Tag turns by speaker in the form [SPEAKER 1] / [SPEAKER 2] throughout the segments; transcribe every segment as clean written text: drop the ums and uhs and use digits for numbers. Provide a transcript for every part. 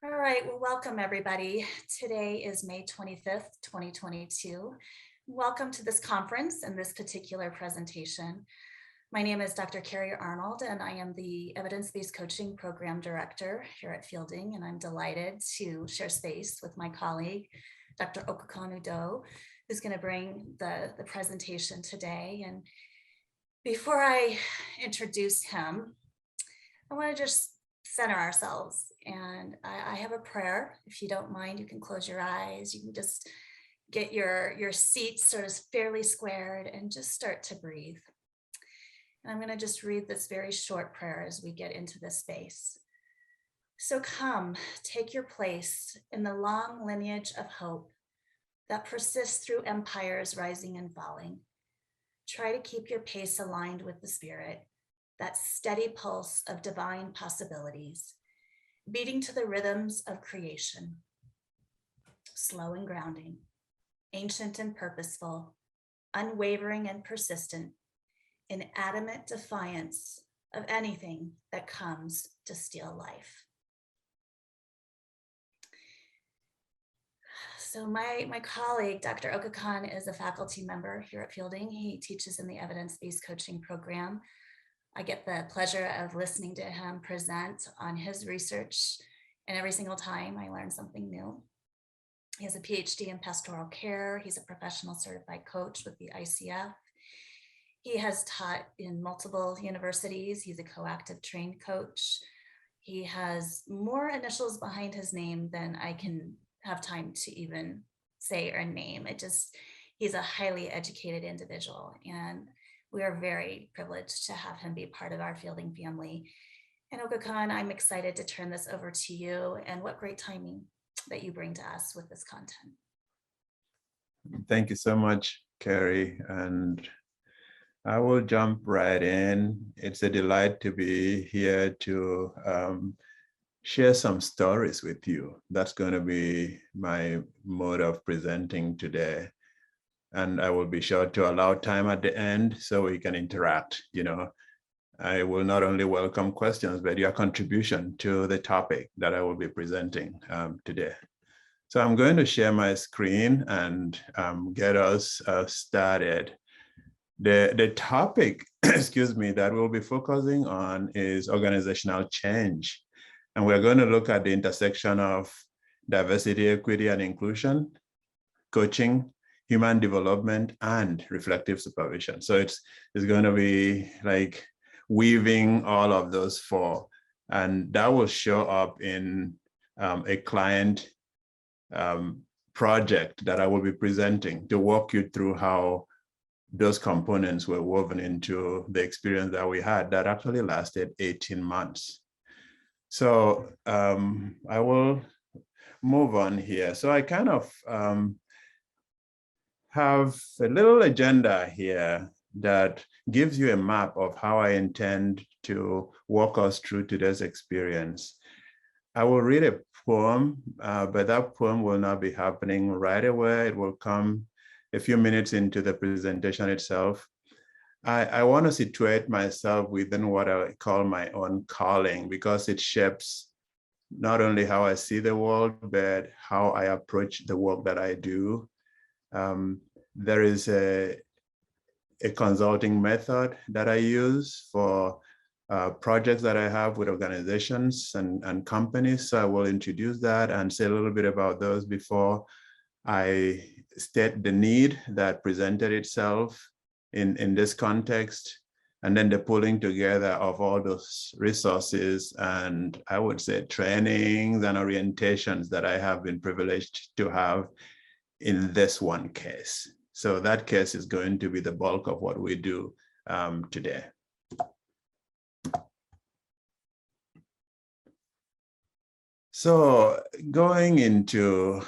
[SPEAKER 1] All right, well, welcome everybody. Today is May 25th, 2022. Welcome to this conference and this particular presentation. My name is Dr. Carrie Arnold, and I am the Evidence-Based Coaching Program Director here at Fielding, and I'm delighted to share space with my colleague, Dr. Okakon Udo, who's going to bring the presentation today. And before I introduce him, I want to just center ourselves. And I have a prayer. If you don't mind, you can close your eyes. You can just get your seat sort of fairly squared and just start to breathe. And I'm going to just read this very short prayer as we get into this space. So come, take your place in the long lineage of hope that persists through empires rising and falling. Try to keep your pace aligned with the spirit, that steady pulse of divine possibilities, beating to the rhythms of creation, slow and grounding, ancient and purposeful, unwavering and persistent, in adamant defiance of anything that comes to steal life. So my colleague, Dr. Okakon, is a faculty member here at Fielding. He teaches in the Evidence-Based Coaching Program. I get the pleasure of listening to him present on his research, and every single time I learn something new. He has a PhD in pastoral care. He's a professional certified coach with the ICF. He has taught in multiple universities. He's a coactive trained coach. He has more initials behind his name than I can have time to even say or name. He's a highly educated individual, and we are very privileged to have him be part of our Fielding family. And Okakon, I'm excited to turn this over to you, and what great timing that you bring to us with this content.
[SPEAKER 2] Thank you so much, Carrie, and I will jump right in. It's a delight to be here to share some stories with you. That's going to be my mode of presenting today. And I will be sure to allow time at the end so we can interact. I will not only welcome questions, but your contribution to the topic that I will be presenting today. So I'm going to share my screen and get us started. The topic, excuse me, that we'll be focusing on is organizational change. And we're going to look at the intersection of diversity, equity, and inclusion, coaching, human development, and reflective supervision. So it's going to be like weaving all of those four, and that will show up in a client project that I will be presenting to walk you through how those components were woven into the experience that we had that actually lasted 18 months. So I will move on here. So I kind of have a little agenda here that gives you a map of how I intend to walk us through today's experience. I will read a poem, but that poem will not be happening right away. It will come a few minutes into the presentation itself. I want to situate myself within what I call my own calling, because it shapes not only how I see the world, but how I approach the work that I do. There is a consulting method that I use for projects that I have with organizations and companies. So I will introduce that and say a little bit about those before I state the need that presented itself in this context, and then the pulling together of all those resources and I would say trainings and orientations that I have been privileged to have in this one case. So that case is going to be the bulk of what we do today. So going into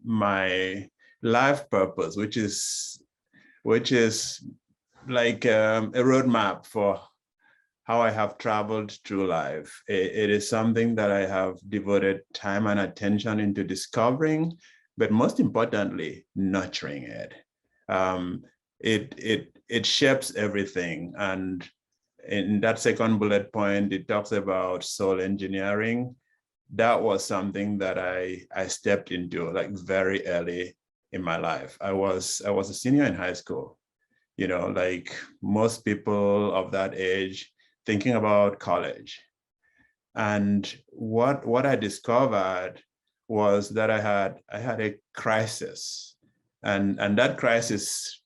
[SPEAKER 2] my life purpose, which is like a roadmap for how I have traveled through life. It is something that I have devoted time and attention into discovering, but most importantly, nurturing it. It shapes everything. And in that second bullet point, it talks about soul engineering. that was something that I stepped into like very early in my life. I was a senior in high school, like most people of that age thinking about college. And what I discovered was that I had a crisis. And that crisis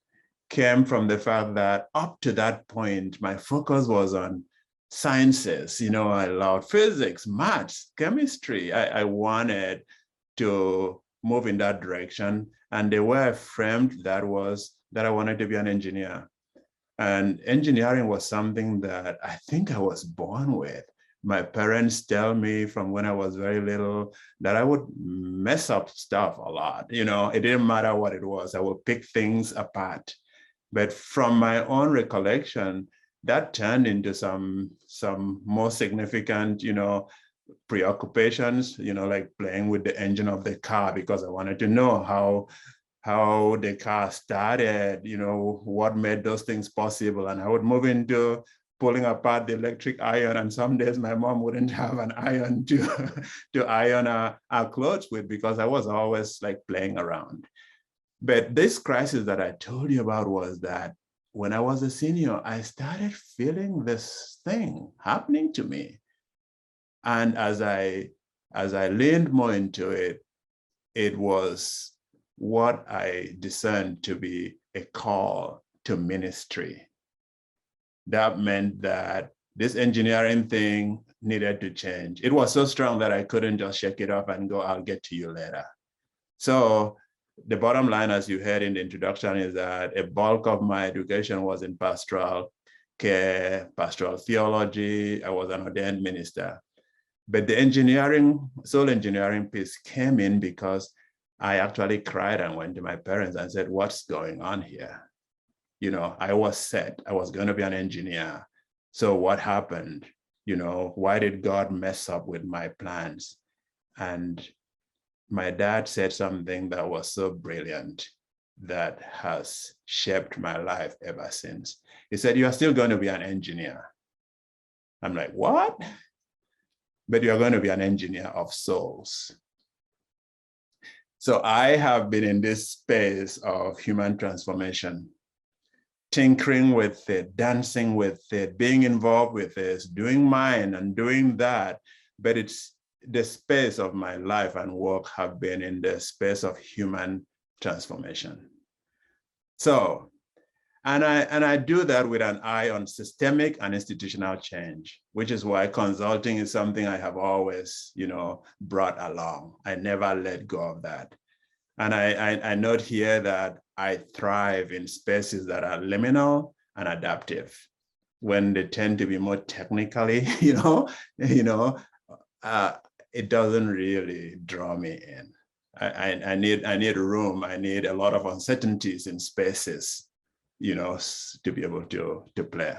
[SPEAKER 2] came from the fact that up to that point, my focus was on sciences. I loved physics, maths, chemistry. I wanted to move in that direction. And the way I framed that was that I wanted to be an engineer. And engineering was something that I think I was born with. My parents tell me from when I was very little that I would mess up stuff a lot. It didn't matter what it was. I would pick things apart. But from my own recollection, that turned into some more significant, preoccupations, like playing with the engine of the car, because I wanted to know how the car started, what made those things possible. And I would move into pulling apart the electric iron. And some days my mom wouldn't have an iron to iron our clothes with, because I was always like playing around. But this crisis that I told you about was that when I was a senior, I started feeling this thing happening to me. And as I leaned more into it, it was what I discerned to be a call to ministry. That meant that this engineering thing needed to change. It was so strong that I couldn't just shake it off and go, I'll get to you later. So the bottom line, as you heard in the introduction, is that a bulk of my education was in pastoral care, pastoral theology. I was an ordained minister. But the soul engineering piece came in because I actually cried and went to my parents and said, what's going on here? I was set. I was going to be an engineer. So what happened? Why did God mess up with my plans? And my dad said something that was so brilliant that has shaped my life ever since. He said, you are still going to be an engineer. I'm like, what? But you're going to be an engineer of souls. So I have been in this space of human transformation, tinkering with it, dancing with it, being involved with this, doing mine and doing that. But it's the space of my life and work have been in the space of human transformation. So, and I do that with an eye on systemic and institutional change, which is why consulting is something I have always, brought along. I never let go of that. And I note here that I thrive in spaces that are liminal and adaptive. When they tend to be more technically, it doesn't really draw me in. I need room. I need a lot of uncertainties in spaces, to be able to play.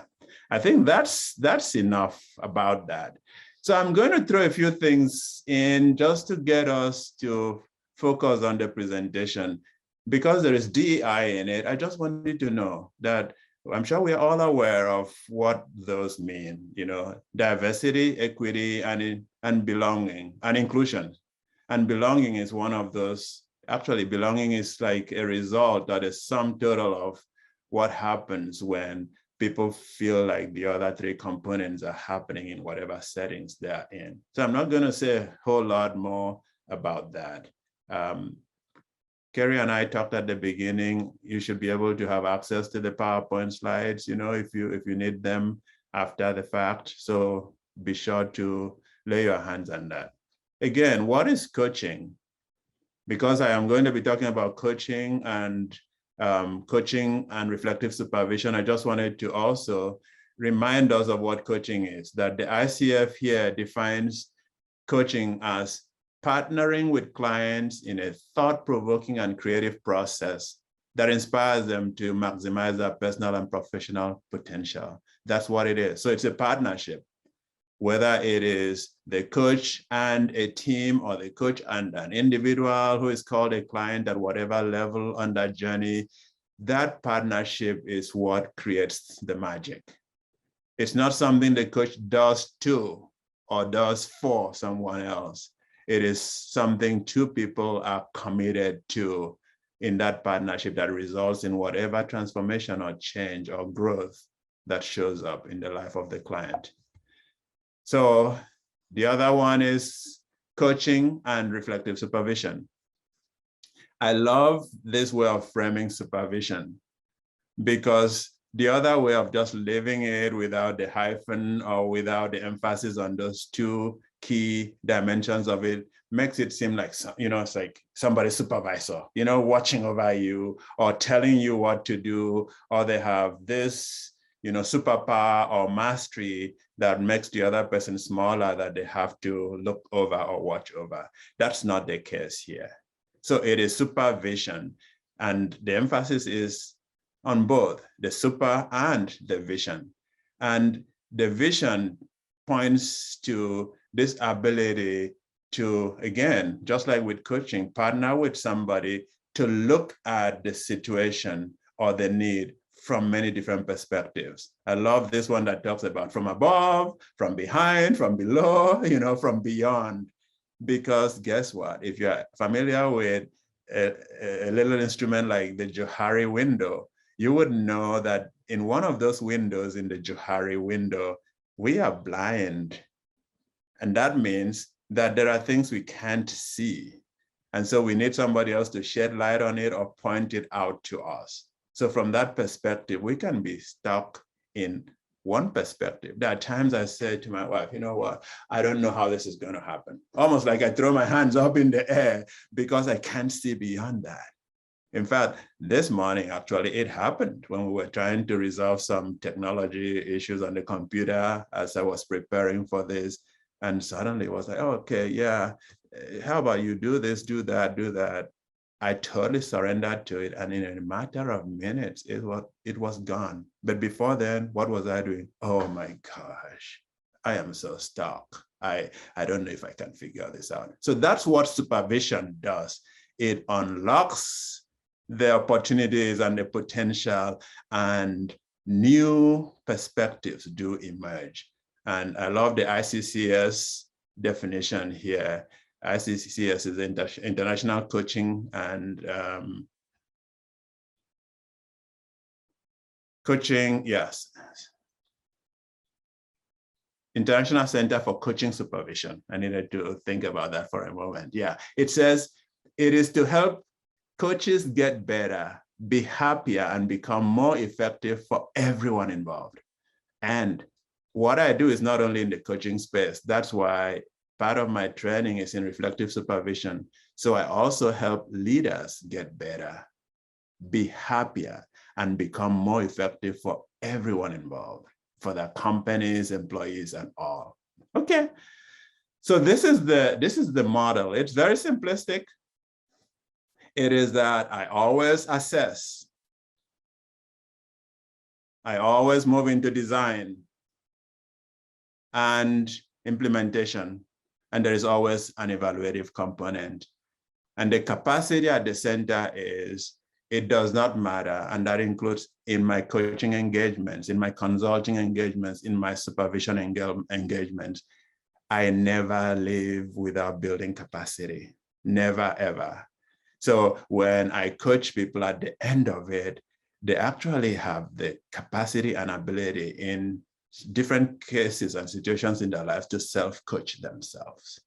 [SPEAKER 2] I think that's enough about that. So I'm going to throw a few things in just to get us to focus on the presentation. Because there is DEI in it, I just wanted to know that I'm sure we're all aware of what those mean, diversity, equity, and belonging, and inclusion. And belonging is one of those. Actually, belonging is like a result, that is sum total of what happens when people feel like the other three components are happening in whatever settings they're in. So I'm not going to say a whole lot more about that. Kerry and I talked at the beginning, you should be able to have access to the PowerPoint slides, if you need them after the fact. So be sure to lay your hands on that. Again, what is coaching? Because I am going to be talking about coaching and reflective supervision, I just wanted to also remind us of what coaching is, that the ICF here defines coaching as partnering with clients in a thought-provoking and creative process that inspires them to maximize their personal and professional potential. That's what it is. So it's a partnership, whether it is the coach and a team, or the coach and an individual who is called a client at whatever level on that journey. That partnership is what creates the magic. It's not something the coach does to or does for someone else. It is something two people are committed to in that partnership that results in whatever transformation or change or growth that shows up in the life of the client. So the other one is coaching and reflective supervision. I love this way of framing supervision because the other way of just leaving it without the hyphen or without the emphasis on those two key dimensions of it makes it seem like, it's like somebody's supervisor, watching over you or telling you what to do, or they have this, superpower or mastery that makes the other person smaller that they have to look over or watch over. That's not the case here. So it is supervision, and the emphasis is on both the super and the vision. And the vision points to this ability to, again, just like with coaching, partner with somebody to look at the situation or the need from many different perspectives. I love this one that talks about from above, from behind, from below, from beyond. Because guess what? If you're familiar with a little instrument like the Johari window, you would know that in one of those windows in the Johari window, we are blind. And that means that there are things we can't see. And so we need somebody else to shed light on it or point it out to us. So from that perspective, we can be stuck in one perspective. There are times I say to my wife, you know what, I don't know how this is going to happen. Almost like I throw my hands up in the air because I can't see beyond that. In fact, this morning, actually, it happened when we were trying to resolve some technology issues on the computer as I was preparing for this. And suddenly it was like, oh, okay, yeah, how about you do this, do that, do that. I totally surrendered to it. And in a matter of minutes, it was gone. But before then, what was I doing? Oh my gosh, I am so stuck. I don't know if I can figure this out. So that's what supervision does. It unlocks the opportunities and the potential, and new perspectives do emerge. And I love the ICCS definition here. ICCS is International Coaching and Coaching, yes. International Center for Coaching Supervision. I needed to think about that for a moment. Yeah, it says it is to help coaches get better, be happier, and become more effective for everyone involved. And what I do is not only in the coaching space. That's why part of my training is in reflective supervision. So I also help leaders get better, be happier, and become more effective for everyone involved, for their companies, employees, and all. Okay, so this is the model. It's very simplistic. It is that I always assess. I always move into design and implementation, and there is always an evaluative component. And the capacity at the center is, it does not matter, and that includes in my coaching engagements, in my consulting engagements, in my supervision engagements. I never leave without building capacity, never, ever. So when I coach people at the end of it, they actually have the capacity and ability in different cases and situations in their lives to self-coach themselves,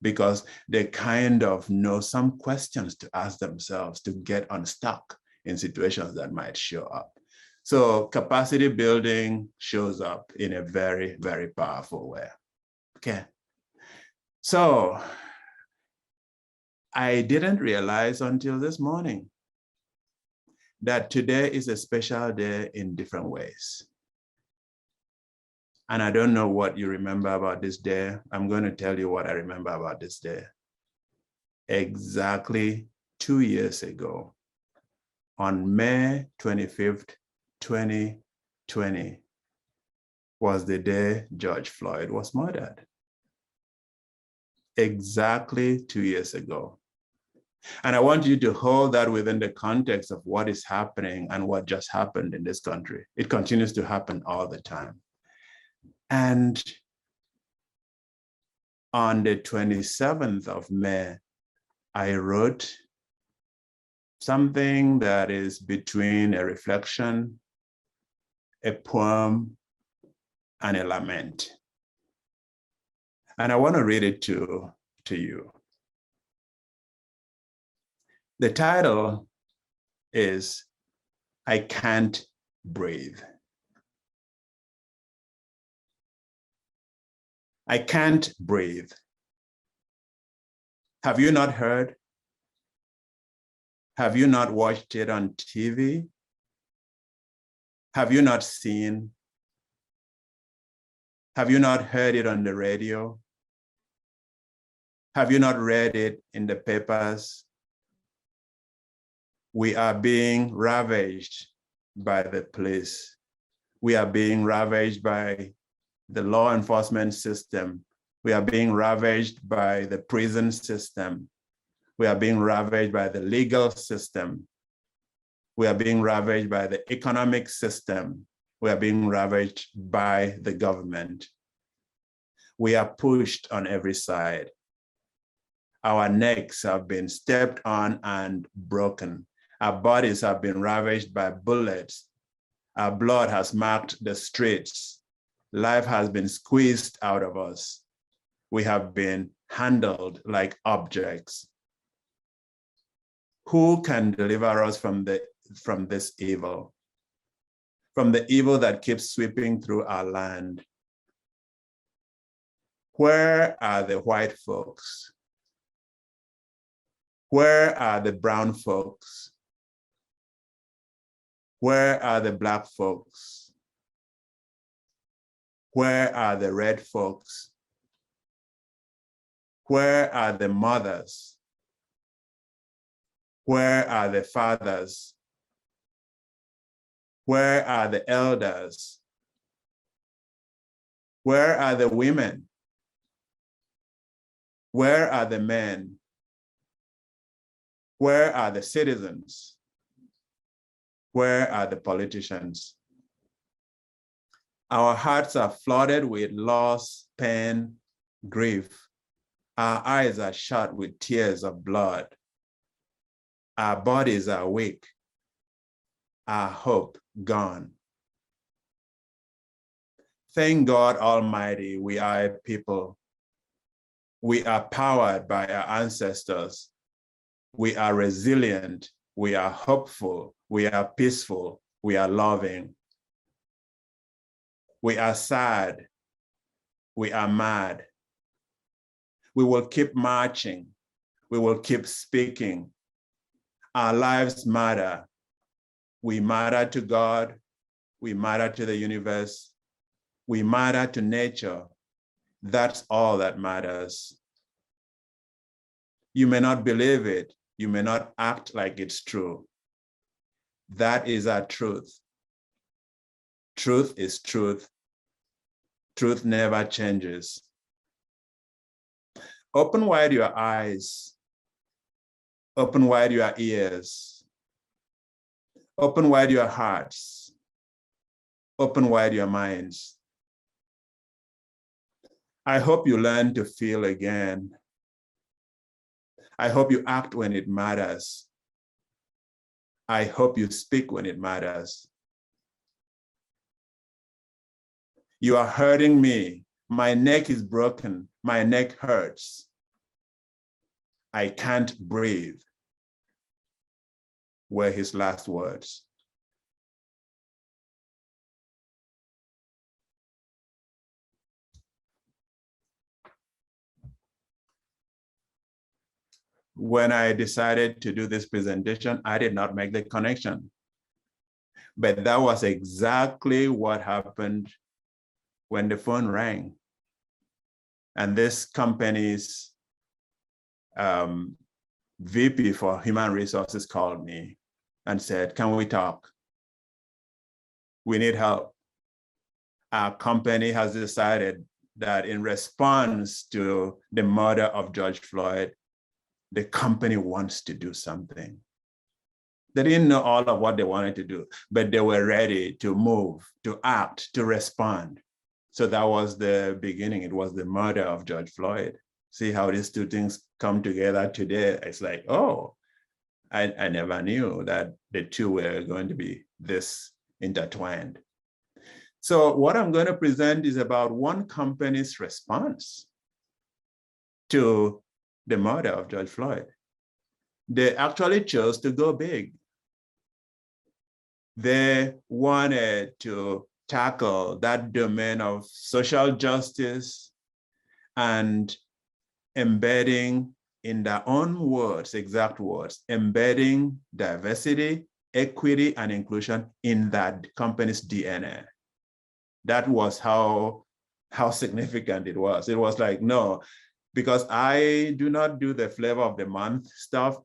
[SPEAKER 2] because they kind of know some questions to ask themselves to get unstuck in situations that might show up. So capacity building shows up in a very, very powerful way. Okay. So I didn't realize until this morning that today is a special day in different ways. And I don't know what you remember about this day. I'm going to tell you what I remember about this day. Exactly 2 years ago, on May 25th, 2020, was the day George Floyd was murdered. Exactly 2 years ago. And I want you to hold that within the context of what is happening and what just happened in this country. It continues to happen all the time. And On the 27th of May, I wrote something that is between a reflection, a poem, and a lament. And I want to read it to you. The title is I Can't Breathe. I can't breathe. Have you not heard? Have you not watched it on TV? Have you not seen? Have you not heard it on the radio? Have you not read it in the papers? We are being ravaged by the police. We are being ravaged by the law enforcement system. We are being ravaged by the prison system. We are being ravaged by the legal system. We are being ravaged by the economic system. We are being ravaged by the government. We are pushed on every side. Our necks have been stepped on and broken. Our bodies have been ravaged by bullets. Our blood has marked the streets. Life has been squeezed out of us. We have been handled like objects. Who can deliver us from this evil? From the evil that keeps sweeping through our land? Where are the white folks? Where are the brown folks? Where are the Black folks? Where are the red folks? Where are the mothers? Where are the fathers? Where are the elders? Where are the women? Where are the men? Where are the citizens? Where are the politicians? Our hearts are flooded with loss, pain, grief. Our eyes are shut with tears of blood. Our bodies are weak. Our hope gone. Thank God Almighty, we are a people. We are powered by our ancestors. We are resilient. We are hopeful. We are peaceful. We are loving. We are sad. We are mad. We will keep marching. We will keep speaking. Our lives matter. We matter to God. We matter to the universe. We matter to nature. That's all that matters. You may not believe it. You may not act like it's true. That is our truth. Truth is truth. Truth never changes. Open wide your eyes. Open wide your ears. Open wide your hearts. Open wide your minds. I hope you learn to feel again. I hope you act when it matters. I hope you speak when it matters. You are hurting me. My neck is broken. My neck hurts. I can't breathe, were his last words. When I decided to do this presentation, I did not make the connection. But that was exactly what happened when the phone rang. And this company's VP for human resources called me and said, can we talk? We need help. Our company has decided that in response to the murder of George Floyd, the company wants to do something. They didn't know all of what they wanted to do, but they were ready to move, to act, to respond. So that was the beginning. It was the murder of George Floyd. See how these two things come together today. It's like, oh, I never knew that the two were going to be this intertwined. So what I'm going to present is about one company's response to the murder of George Floyd. They actually chose to go big. They wanted to tackle that domain of social justice and embedding, in their own words, exact words, embedding diversity, equity, and inclusion in that company's DNA. That was how significant it was. It was like, no, because I do not do the flavor of the month stuff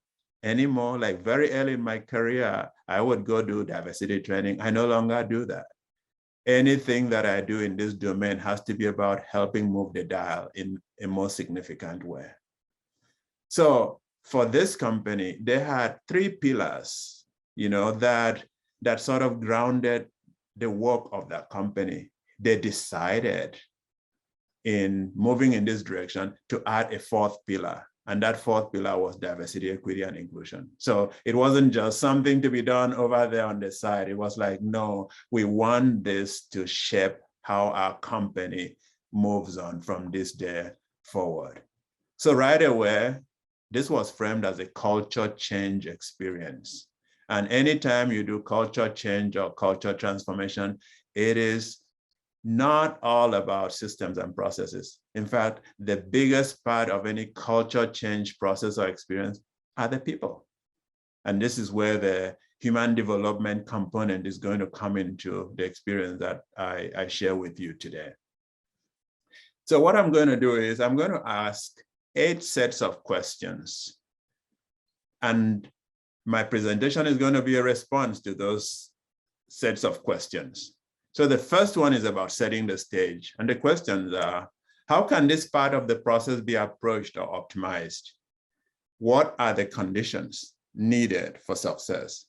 [SPEAKER 2] anymore. Like very early in my career, I would go do diversity training. I no longer do that. Anything that I do in this domain has to be about helping move the dial in a more significant way. So for this company, they had 3 pillars, that sort of grounded the work of that company. They decided in moving in this direction to add a 4th pillar. And that 4th pillar was diversity, equity, and inclusion. So it wasn't just something to be done over there on the side. It was like, no, we want this to shape how our company moves on from this day forward. So right away, this was framed as a culture change experience. And anytime you do culture change or culture transformation, it is not all about systems and processes. In fact, the biggest part of any culture change process or experience are the people. And this is where the human development component is going to come into the experience that I share with you today. So what I'm going to do is I'm going to ask 8 sets of questions. And my presentation is going to be a response to those sets of questions. So the first one is about setting the stage. And the questions are, how can this part of the process be approached or optimized? What are the conditions needed for success?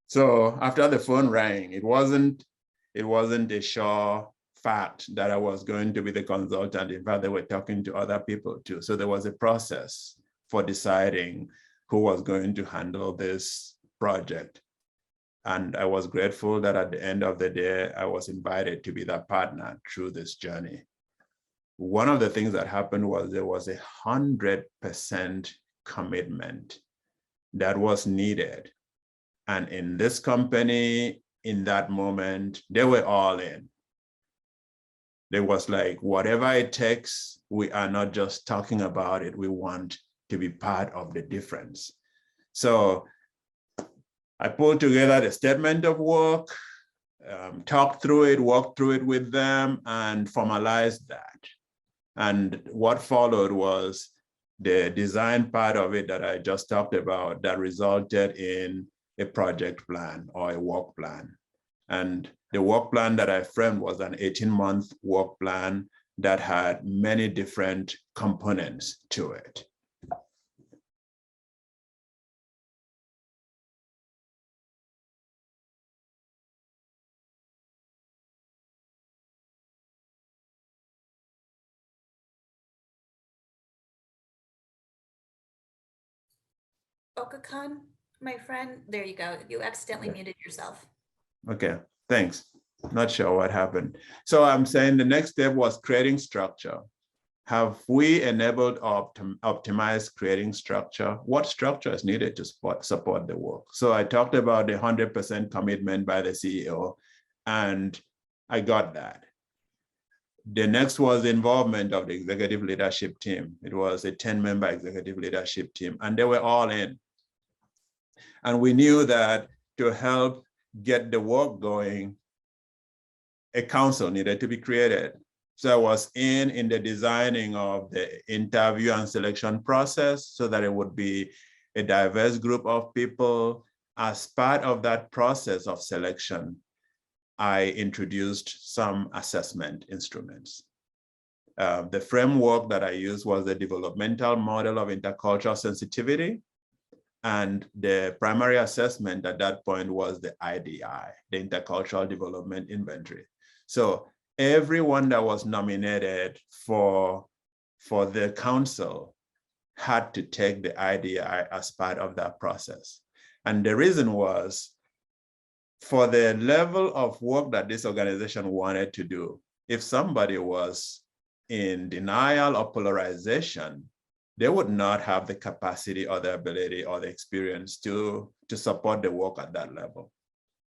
[SPEAKER 2] So after the phone rang, it wasn't a sure fact that I was going to be the consultant. In fact, they were talking to other people too. So there was a process for deciding who was going to handle this project. And I was grateful that at the end of the day, I was invited to be that partner through this journey. One of the things that happened was there was 100% commitment that was needed. And in this company, in that moment, they were all in. There was like, whatever it takes, we are not just talking about it, we want to be part of the difference. So I pulled together the statement of work, talked through it, walked through it with them, and formalized that. And what followed was the design part of it that I just talked about that resulted in a project plan or a work plan. And the work plan that I framed was an 18-month work plan that had many different components to it.
[SPEAKER 1] Okakan, my friend, there you go. You accidentally muted yourself.
[SPEAKER 2] Okay, thanks. Not sure what happened. So I'm saying the next step was creating structure. Have we enabled or optimized creating structure? What structure is needed to support the work? So I talked about the 100% commitment by the CEO, and I got that. The next was the involvement of the executive leadership team. It was a 10-member executive leadership team, and they were all in. And we knew that to help get the work going, a council needed to be created. So I was in the designing of the interview and selection process so that it would be a diverse group of people. As part of that process of selection, I introduced some assessment instruments. The framework that I used was the developmental model of intercultural sensitivity. And the primary assessment at that point was the IDI, the Intercultural Development Inventory. So everyone that was nominated for the council had to take the IDI as part of that process. And the reason was, for the level of work that this organization wanted to do, if somebody was in denial or polarization, they would not have the capacity or the ability or the experience to support the work at that level.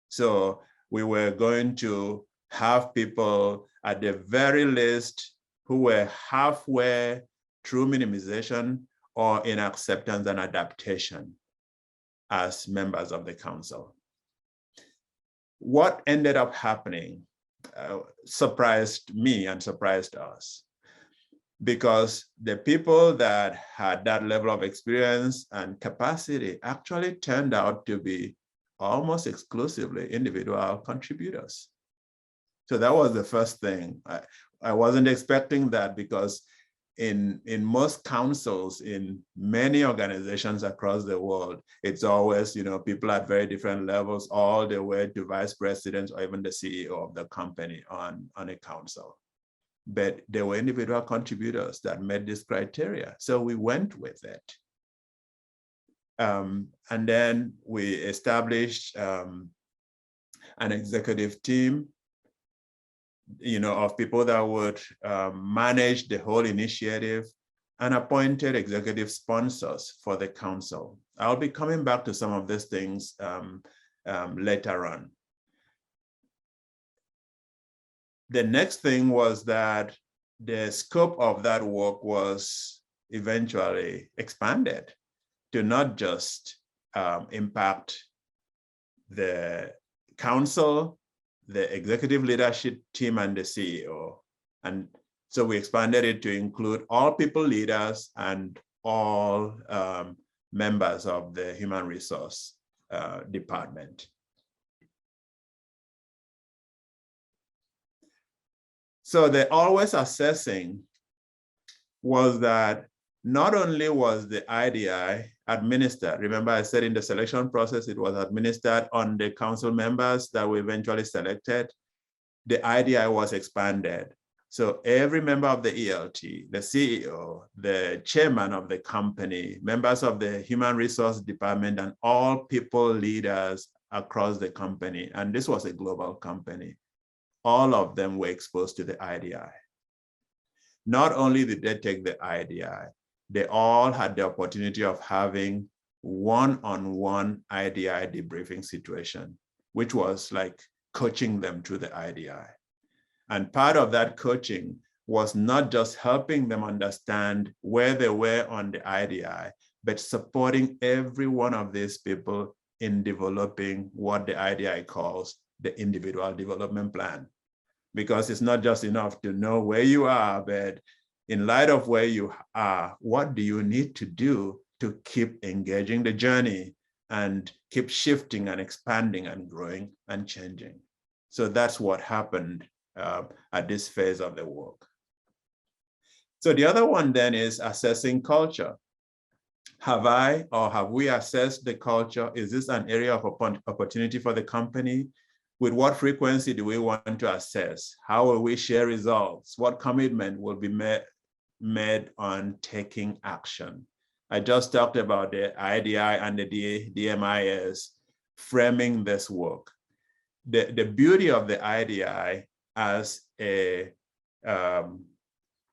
[SPEAKER 2] So we were going to have people at the very least who were halfway through minimization or in acceptance and adaptation as members of the council. What ended up happening surprised me and surprised us, because the people that had that level of experience and capacity actually turned out to be almost exclusively individual contributors. So that was the first thing. I wasn't expecting that, because in most councils, in many organizations across the world, it's always, people at very different levels, all the way to vice presidents or even the CEO of the company on a council. But there were individual contributors that met this criteria. So we went with it. And then we established an executive team, of people that would manage the whole initiative, and appointed executive sponsors for the council. I'll be coming back to some of these things later on. The next thing was that the scope of that work was eventually expanded to not just impact the council, the executive leadership team, and the CEO. And so we expanded it to include all people leaders and all members of the human resource department. So the always assessing was that not only was the IDI administered, remember I said in the selection process, it was administered on the council members that were eventually selected, the IDI was expanded. So every member of the ELT, the CEO, the chairman of the company, members of the human resource department, and all people leaders across the company, and this was a global company, all of them were exposed to the IDI. Not only did they take the IDI, they all had the opportunity of having one-on-one IDI debriefing situation, which was like coaching them through the IDI. And part of that coaching was not just helping them understand where they were on the IDI, but supporting every one of these people in developing what the IDI calls the individual development plan. Because it's not just enough to know where you are, but in light of where you are, what do you need to do to keep engaging the journey and keep shifting and expanding and growing and changing? So that's what happened at this phase of the work. So the other one then is assessing culture. Have we assessed the culture? Is this an area of opportunity for the company? With what frequency do we want to assess? How will we share results? What commitment will be made on taking action? I just talked about the IDI and the DMIS framing this work. The beauty of the IDI as a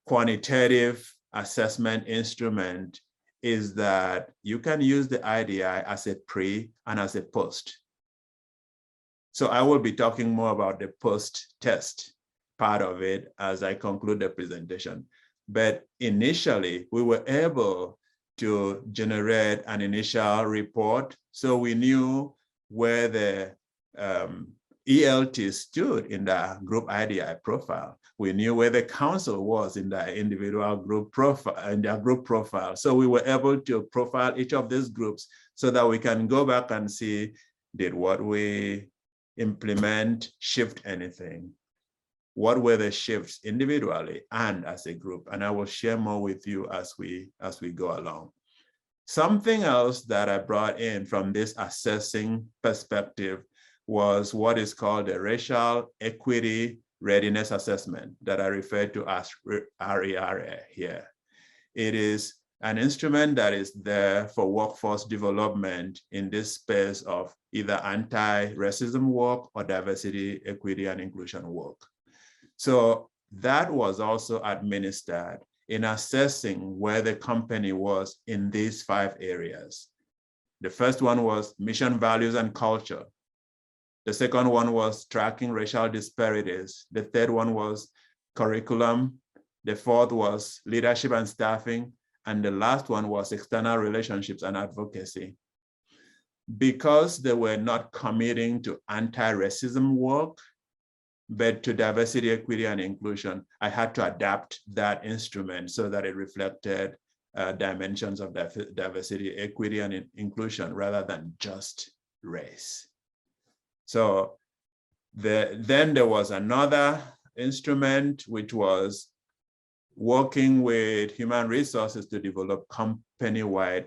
[SPEAKER 2] quantitative assessment instrument is that you can use the IDI as a pre and as a post. So I will be talking more about the post-test part of it as I conclude the presentation. But initially, we were able to generate an initial report. So we knew where the ELT stood in the group IDI profile. We knew where the council was in the individual group profile, So we were able to profile each of these groups so that we can go back and see, did what we implement shift anything? What were the shifts individually and as a group? And I will share more with you as we go along. Something else that I brought in from this assessing perspective was what is called the racial equity readiness assessment that I refer to as RERA here. It is an instrument that is there for workforce development in this space of either anti-racism work or diversity, equity, and inclusion work. So that was also administered in assessing where the company was in these 5 areas. The first one was mission, values, and culture. The second one was tracking racial disparities. The third one was curriculum. The fourth was leadership and staffing. And the last one was external relationships and advocacy. Because they were not committing to anti-racism work, but to diversity, equity, and inclusion, I had to adapt that instrument so that it reflected dimensions of diversity, equity, and inclusion rather than just race. So then there was another instrument, which was working with human resources to develop company-wide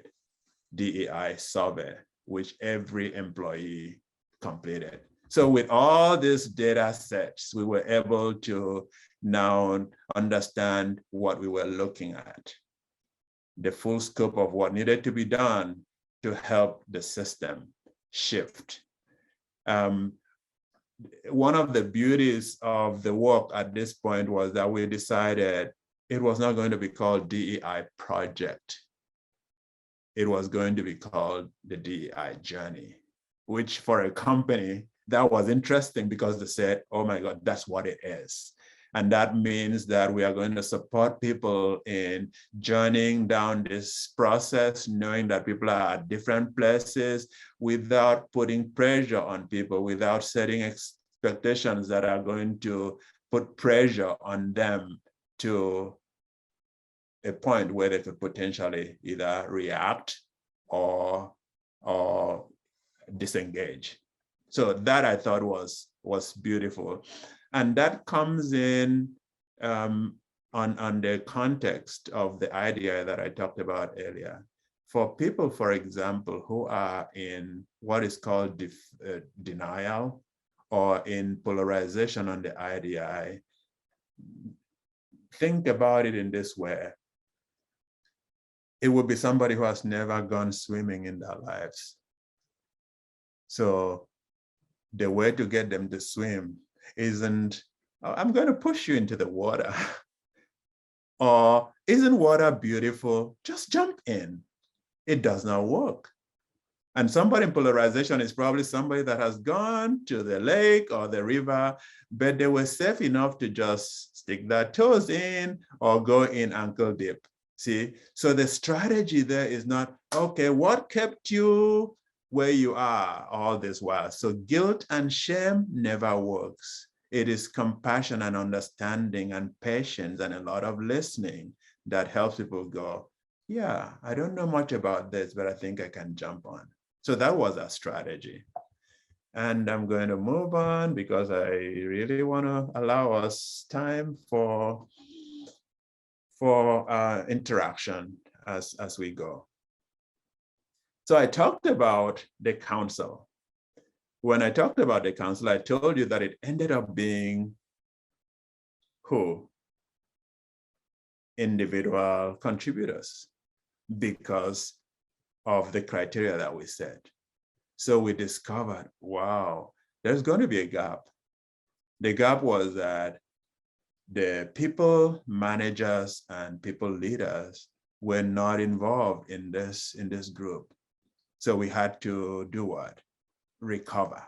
[SPEAKER 2] DEI survey, which every employee completed. So with all these data sets, we were able to now understand what we were looking at, the full scope of what needed to be done to help the system shift. One of the beauties of the work at this point was that we decided it was not going to be called DEI project. It was going to be called the DEI journey, which for a company, that was interesting because they said, oh my God, that's what it is. And that means that we are going to support people in journeying down this process, knowing that people are at different places without putting pressure on people, without setting expectations that are going to put pressure on them to a point where they could potentially either react or disengage. So that I thought was beautiful. And that comes in on the context of the idea that I talked about earlier. For people, for example, who are in what is called denial or in polarization on the IDI, think about it in this way. It would be somebody who has never gone swimming in their lives. So the way to get them to swim isn't, oh, I'm going to push you into the water. Or, isn't water beautiful? Just jump in. It does not work. And somebody in polarization is probably somebody that has gone to the lake or the river, but they were safe enough to just stick their toes in or go in ankle deep. See, so the strategy there is not, okay, what kept you where you are all this while? So guilt and shame never works. It is compassion and understanding and patience and a lot of listening that helps people go, yeah, I don't know much about this, but I think I can jump on. So that was our strategy. And I'm going to move on because I really want to allow us time for interaction as we go. So I talked about the council. When I talked about the council, I told you that it ended up being who? Individual contributors because of the criteria that we set. So we discovered, wow, there's going to be a gap. The gap was that the people managers and people leaders were not involved in this group. So we had to do what? Recover.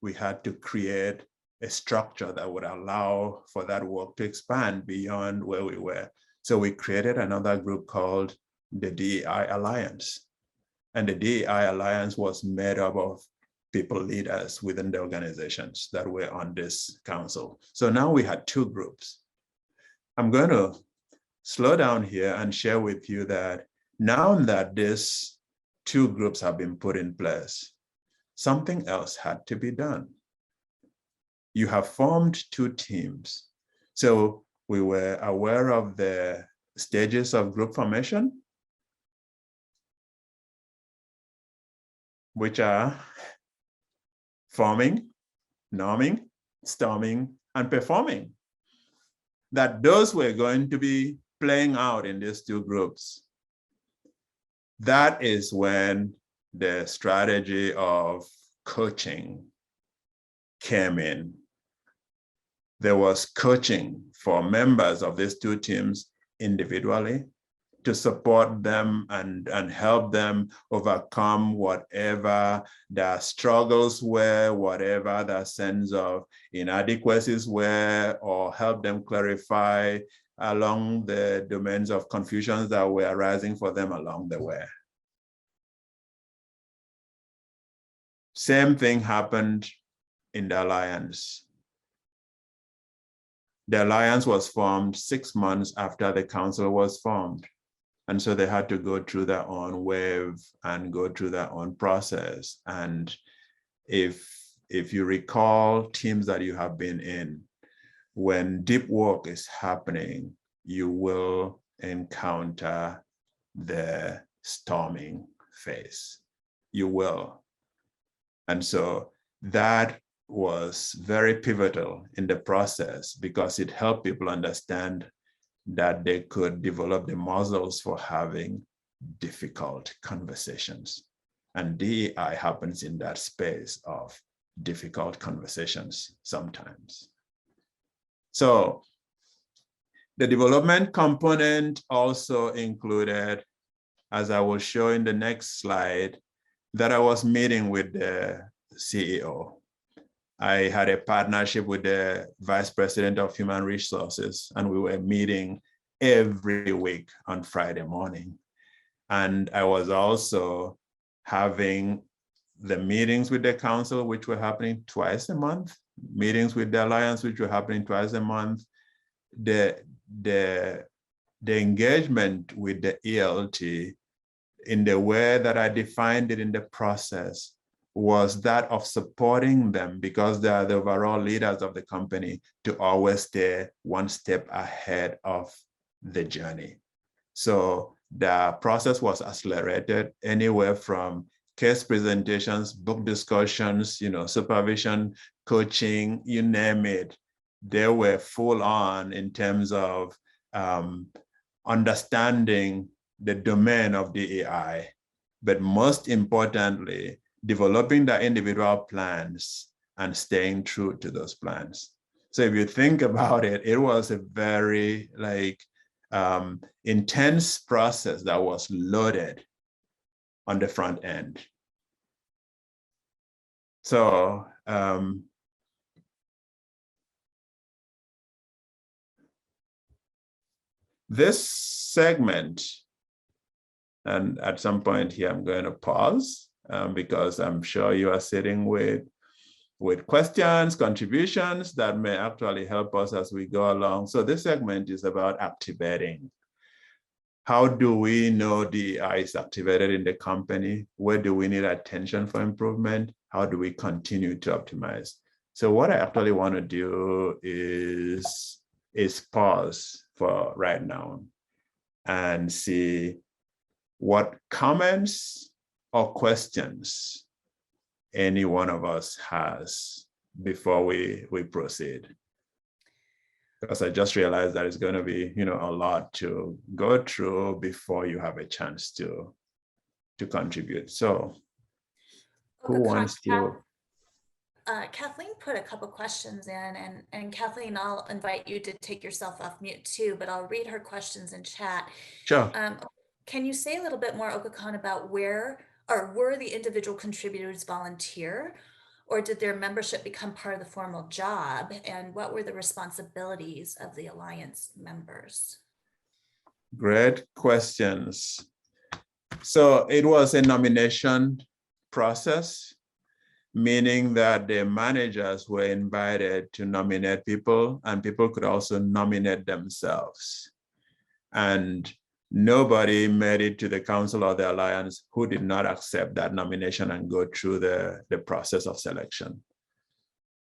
[SPEAKER 2] We had to create a structure that would allow for that work to expand beyond where we were. So we created another group called the DEI Alliance. And the DEI Alliance was made up of people leaders within the organizations that were on this council. So now we had 2 groups. I'm going to slow down here and share with you that now that these 2 groups have been put in place, something else had to be done. You have formed 2 teams. So we were aware of the stages of group formation, which are forming, norming, storming, and performing, that those were going to be playing out in these two groups. That is when the strategy of coaching came in. There was coaching for members of these two teams individually to support them and help them overcome whatever their struggles were, whatever their sense of inadequacies were, or help them clarify along the domains of confusions that were arising for them along the way. Same thing happened in the Alliance. The Alliance was formed 6 months after the Council was formed. And so they had to go through their own wave and go through their own process. And if you recall teams that you have been in, when deep work is happening, you will encounter the storming phase. You will. And so that was very pivotal in the process because it helped people understand that they could develop the muscles for having difficult conversations. And DEI happens in that space of difficult conversations sometimes. So the development component also included, as I will show in the next slide, that I was meeting with the CEO. I had a partnership with the Vice President of Human Resources, and we were meeting every week on Friday morning. And I was also having the meetings with the Council, which were happening twice a month, meetings with the Alliance, which were happening twice a month. The engagement with the ELT in the way that I defined it in the process was that of supporting them because they are the overall leaders of the company to always stay one step ahead of the journey. So the process was accelerated anywhere from case presentations, book discussions, supervision, coaching, you name it. They were full on in terms of understanding the domain of DEI, but most importantly, developing the individual plans and staying true to those plans. So if you think about it, it was a very intense process that was loaded on the front end. So this segment, and at some point here, I'm going to pause because I'm sure you are sitting with questions, contributions that may actually help us as we go along. So this segment is about activating. How do we know DEI is activated in the company? Where do we need attention for improvement? How do we continue to optimize? So what I actually want to do is pause for right now and see what comments or questions any one of us has before we proceed. Because I just realized that it's going to be, a lot to go through before you have a chance to contribute. So who wants to?
[SPEAKER 1] Kathleen put a couple questions in, and Kathleen, I'll invite you to take yourself off mute too, but I'll read her questions in chat.
[SPEAKER 2] Sure.
[SPEAKER 1] Can you say a little bit more, Okakon, about were the individual contributors volunteer, or did their membership become part of the formal job? And what were the responsibilities of the Alliance members?
[SPEAKER 2] Great questions. So it was a nomination process, meaning that the managers were invited to nominate people, and people could also nominate themselves. And nobody made it to the Council or the Alliance who did not accept that nomination and go through the process of selection.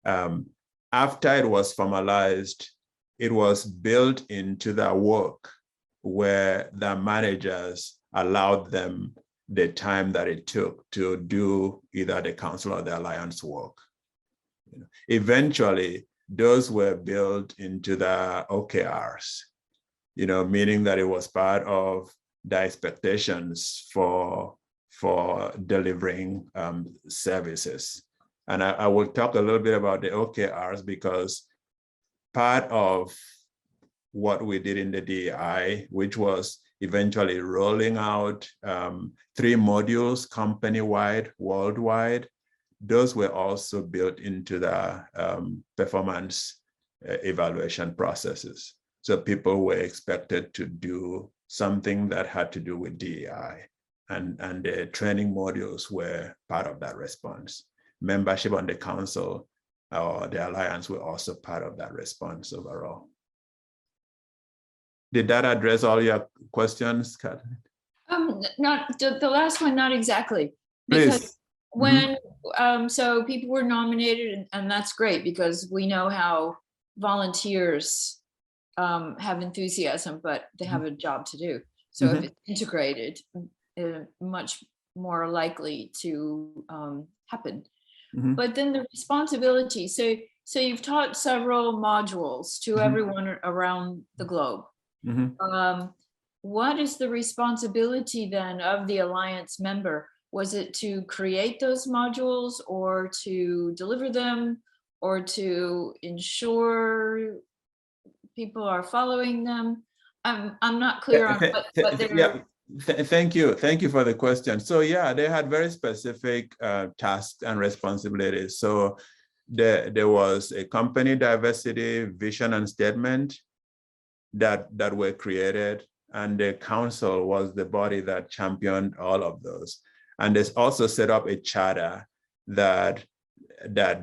[SPEAKER 2] After it was formalized, it was built into the work where the managers allowed them the time that it took to do either the Council or the Alliance work. Eventually, those were built into the OKRs, meaning that it was part of the expectations for delivering services. And I will talk a little bit about the OKRs because part of what we did in the DEI, which was eventually rolling out 3 modules company-wide, worldwide, those were also built into the performance evaluation processes. So people were expected to do something that had to do with DEI, and the training modules were part of that response. Membership on the council or the alliance were also part of that response overall. Did that address all your questions, Kathleen?
[SPEAKER 3] Not the last one, not exactly. Because
[SPEAKER 2] Please.
[SPEAKER 3] when so people were nominated, and that's great because we know how volunteers have enthusiasm, but they have a job to do. So if it's integrated, much more likely to happen. But then the responsibility. So you've taught several modules to everyone around the globe. What is the responsibility then of the alliance member? Was it to create those modules or to deliver them or to ensure people are following them? I'm not clear on what they're...
[SPEAKER 2] Yeah. Thank you for the question. So yeah, they had very specific tasks and responsibilities. So there was a company diversity vision and statement that were created, and the council was the body that championed all of those. And there's also set up a charter that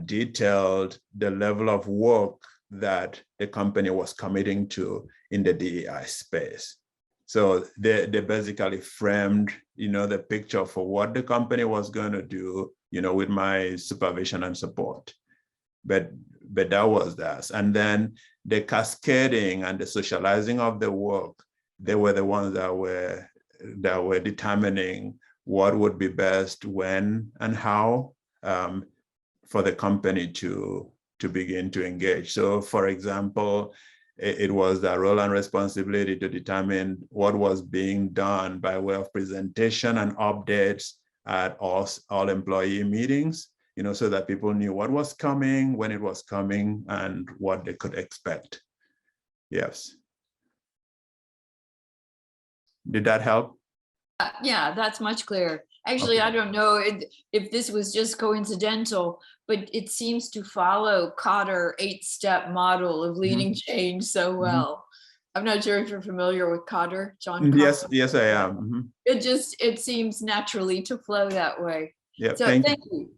[SPEAKER 2] detailed the level of work that the company was committing to in the DEI space. So they basically framed, the picture for what the company was going to do, with my supervision and support. But that was that. And then the cascading and the socializing of the work, they were the ones that were determining what would be best, when and how, for the company to begin to engage. So for example, it was the role and responsibility to determine what was being done by way of presentation and updates at all employee meetings, so that people knew what was coming, when it was coming, and what they could expect. Yes. Did that help?
[SPEAKER 3] Yeah, that's much clearer. Actually, okay. I don't know if this was just coincidental, but it seems to follow Kotter 8-step model of leading change so well. I'm not sure if you're familiar with Kotter, John Kotter.
[SPEAKER 2] Yes, I am.
[SPEAKER 3] It seems naturally to flow that way.
[SPEAKER 2] Yeah,
[SPEAKER 3] so thank you.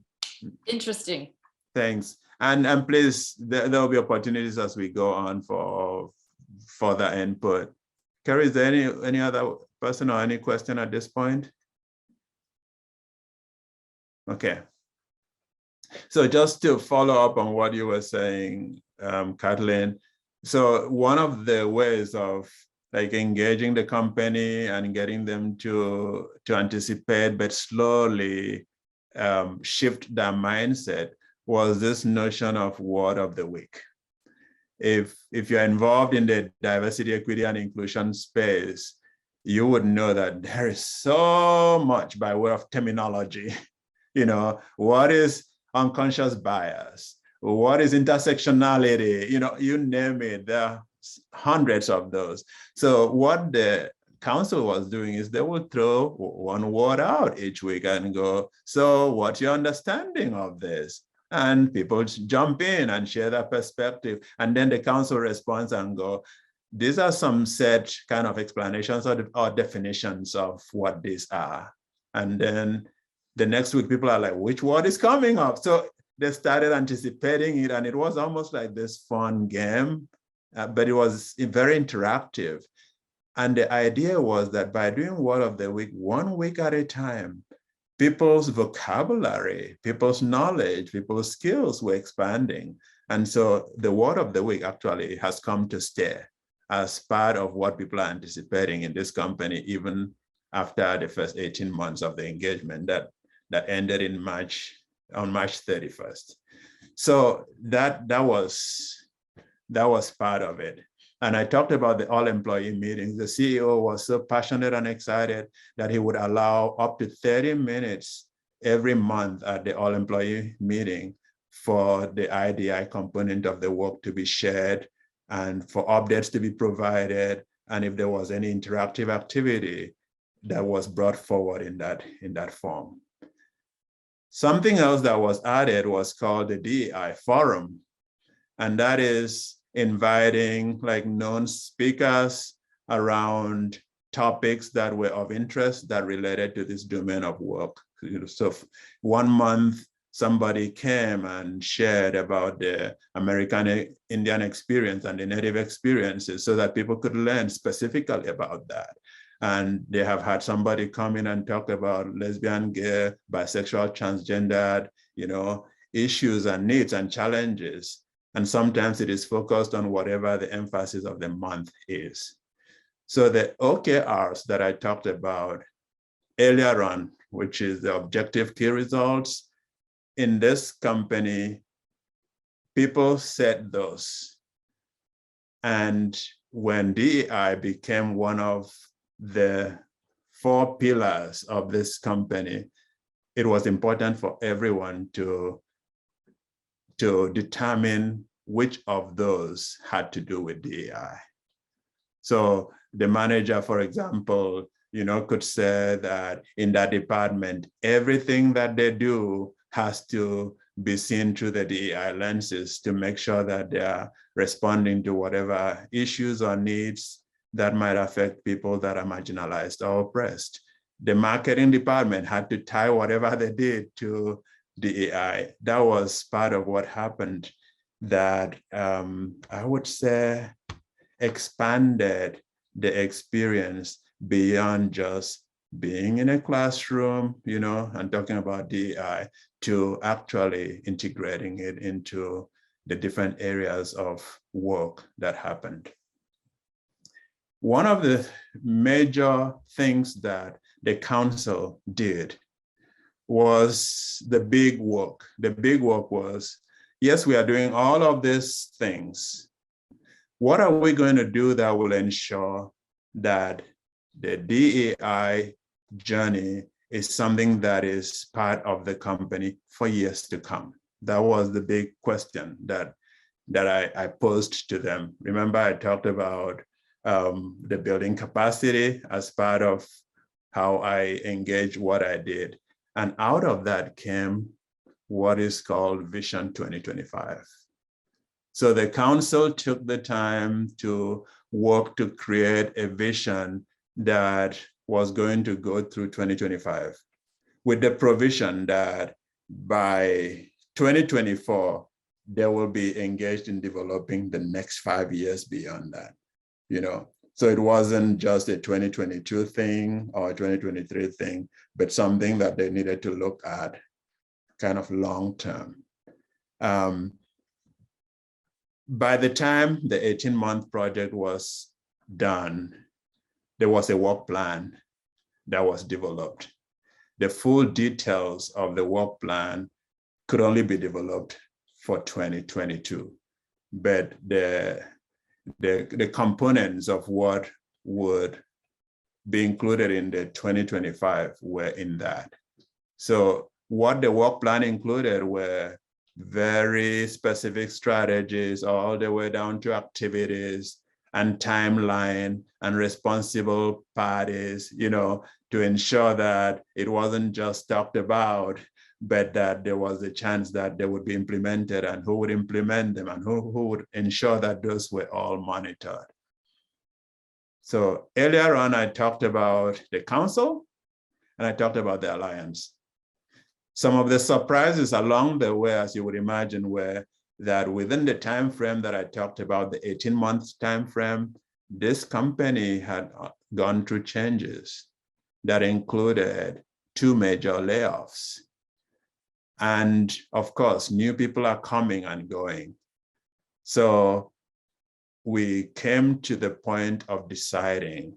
[SPEAKER 3] Interesting.
[SPEAKER 2] Thanks. And please, there will be opportunities as we go on for further input. Carrie, is there any other person or any question at this point? Okay. So just to follow up on what you were saying, Kathleen, so one of the ways of engaging the company and getting them to anticipate but slowly shift their mindset was this notion of word of the week. If you're involved in the diversity, equity, and inclusion space, you would know that there is so much by way of terminology. What is unconscious bias? What is intersectionality? You name it, there are hundreds of those. So what the council was doing is they would throw one word out each week and go, so what's your understanding of this? And people jump in and share their perspective. And then the council responds and go, these are some set kind of explanations or definitions of what these are. And then the next week, people are like, which word is coming up? So they started anticipating it, and it was almost like this fun game, but it was very interactive. And the idea was that by doing word of the week, 1 week at a time, people's vocabulary, people's knowledge, people's skills were expanding. And so the word of the week actually has come to stay as part of what people are anticipating in this company, even after the first 18 months of the engagement that ended on March 31st. So that was part of it. And I talked about the all-employee meetings. The CEO was so passionate and excited that he would allow up to 30 minutes every month at the all-employee meeting for the IDI component of the work to be shared and for updates to be provided. And if there was any interactive activity that was brought forward in that form. Something else that was added was called the DEI Forum. And that is inviting like known speakers around topics that were of interest that related to this domain of work. So 1 month, somebody came and shared about the American Indian experience and the Native experiences so that people could learn specifically about that. And they have had somebody come in and talk about lesbian, gay, bisexual, transgendered, issues and needs and challenges. And sometimes it is focused on whatever the emphasis of the month is. So the OKRs that I talked about earlier on, which is the objective key results, in this company, people set those. And when DEI became one of the 4 pillars of this company, it was important for everyone to determine which of those had to do with DEI. So the manager, for example, could say that in that department, everything that they do has to be seen through the DEI lenses to make sure that they are responding to whatever issues or needs that might affect people that are marginalized or oppressed. The marketing department had to tie whatever they did to DEI. That was part of what happened that I would say expanded the experience beyond just being in a classroom, and talking about DEI, to actually integrating it into the different areas of work that happened. One of the major things that the council did was the big work. The big work was, yes, we are doing all of these things. What are we going to do that will ensure that the DEI journey is something that is part of the company for years to come? That was the big question that I posed to them. Remember, I talked about the building capacity as part of how I engaged what I did. And out of that came what is called Vision 2025. So the council took the time to work to create a vision that was going to go through 2025, with the provision that by 2024, they will be engaged in developing the next 5 years beyond that. So it wasn't just a 2022 thing or a 2023 thing, but something that they needed to look at kind of long-term. By the time the 18-month project was done, there was a work plan that was developed. The full details of the work plan could only be developed for 2022, but the components of what would be included in the 2025 were in that. So what the work plan included were very specific strategies all the way down to activities and timeline and responsible parties, to ensure that it wasn't just talked about, but that there was a chance that they would be implemented and who would implement them and who would ensure that those were all monitored. So earlier on, I talked about the council and I talked about the alliance. Some of the surprises along the way, as you would imagine, were that within the time frame that I talked about, the 18-month time frame, this company had gone through changes that included 2 major layoffs. And of course, new people are coming and going. So we came to the point of deciding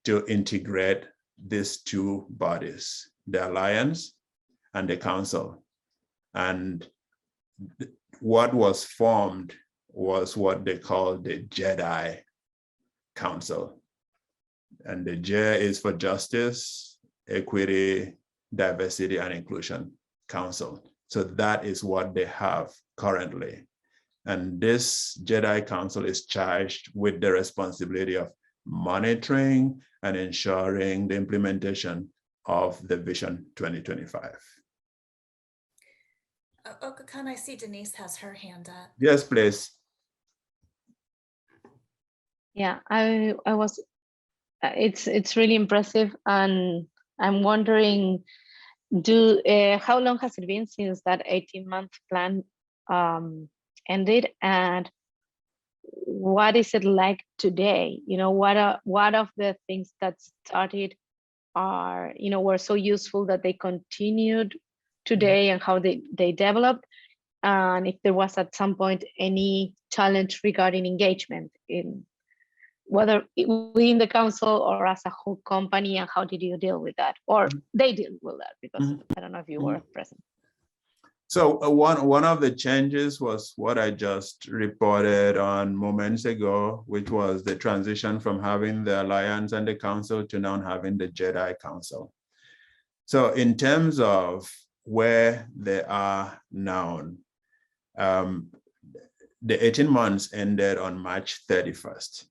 [SPEAKER 2] to integrate these 2 bodies, the alliance and the council. And what was formed was what they call the Jedi Council. And the J is for Justice, Equity, Diversity, and Inclusion Council. So that is what they have currently. And this Jedi Council is charged with the responsibility of monitoring and ensuring the implementation of the Vision 2025.
[SPEAKER 1] Okakan, I see Denise has her hand up.
[SPEAKER 2] Yes, please.
[SPEAKER 4] Yeah, I was, it's really impressive. And I'm wondering, how long has it been since that 18-month plan ended, and what is it like today? You know, what of the things that started are, you know, were so useful that they continued today, and how they developed, and if there was at some point any challenge regarding engagement, in whether within the council or as a whole company, and how did you deal with that, or they deal with that? Because I don't know if you were present.
[SPEAKER 2] So one of the changes was what I just reported on moments ago, which was the transition from having the Alliance and the Council to now having the Jedi Council. So in terms of where they are now, the 18 months ended on March 31st.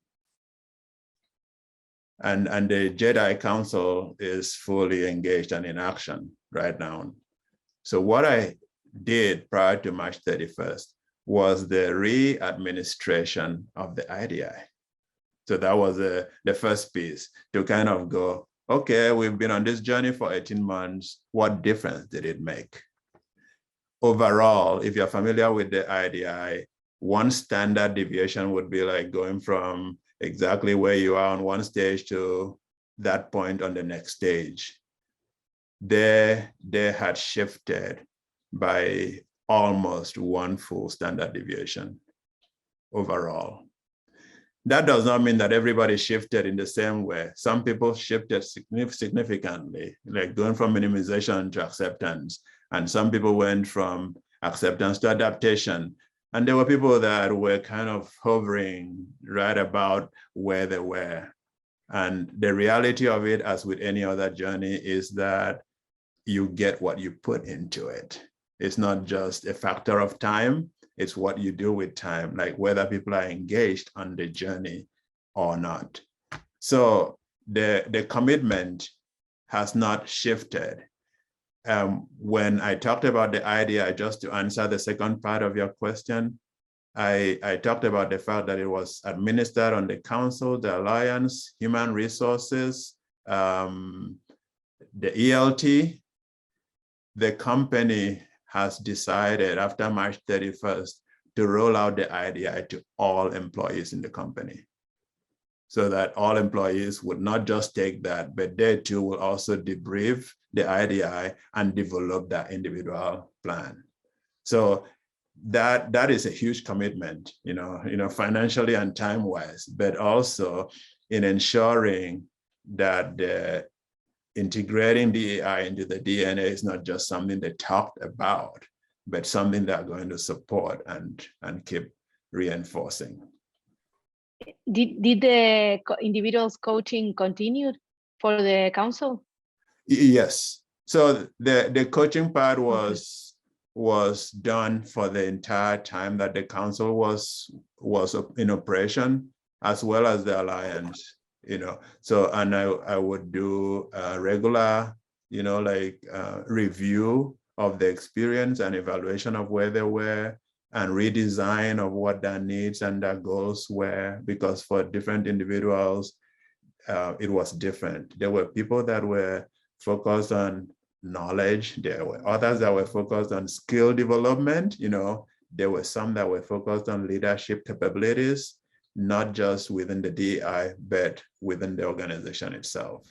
[SPEAKER 2] And the Jedi Council is fully engaged and in action right now. So what I did prior to March 31st was the re-administration of the IDI. So that was the first piece, to kind of go, okay, we've been on this journey for 18 months. What difference did it make? Overall, if you're familiar with the IDI, one standard deviation would be like going from exactly where you are on one stage to that point on the next stage. They had shifted by almost one full standard deviation overall. That does not mean that everybody shifted in the same way. Some people shifted significantly, like going from minimization to acceptance. And some people went from acceptance to adaptation. And there were people that were kind of hovering right about where they were. And the reality of it, as with any other journey, is that you get what you put into it. It's not just a factor of time, it's what you do with time, like whether people are engaged on the journey or not. So the commitment has not shifted. When I talked about the idea, just to answer the second part of your question, I talked about the fact that it was administered on the council, the alliance, human resources, the ELT. The company has decided after March 31st to roll out the IDI to all employees in the company, so that all employees would not just take that, but they too will also debrief the IDI and develop that individual plan. So that is a huge commitment, you know, financially and time-wise, but also in ensuring that the integrating DEI into the DNA is not just something they talked about, but something they're going to support and keep reinforcing.
[SPEAKER 4] Did the individuals coaching continue for the council?
[SPEAKER 2] Yes. So the coaching part was done for the entire time that the council was in operation, as well as the alliance. You know, so, and I would do a regular, you know, like review of the experience and evaluation of where they were, and redesign of what their needs and their goals were, because for different individuals, it was different. There were people that were focused on knowledge. There were others that were focused on skill development. You know, there were some that were focused on leadership capabilities, not just within the DEI, but within the organization itself.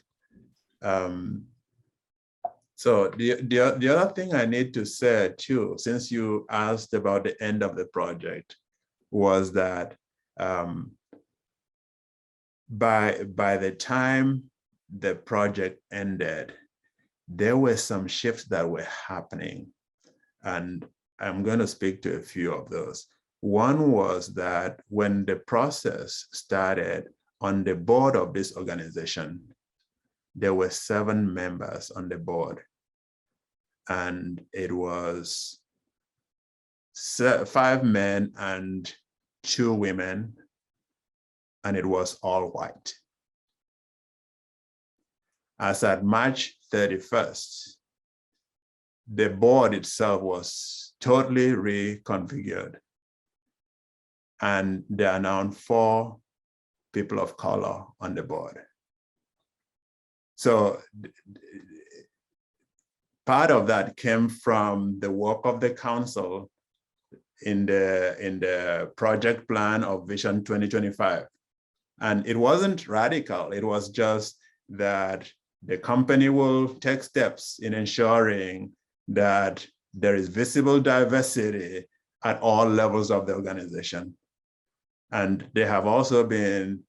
[SPEAKER 2] So the other thing I need to say too, since you asked about the end of the project, was that by the time the project ended, there were some shifts that were happening. And I'm going to speak to a few of those. One was that when the process started on the board of this organization, there were 7 members on the board, and it was 5 men and 2 women, and it was all white. As at March 31st, the board itself was totally reconfigured, and there are now 4 people of color on the board. So part of that came from the work of the council in the project plan of Vision 2025. And it wasn't radical. It was just that the company will take steps in ensuring that there is visible diversity at all levels of the organization. And there have also been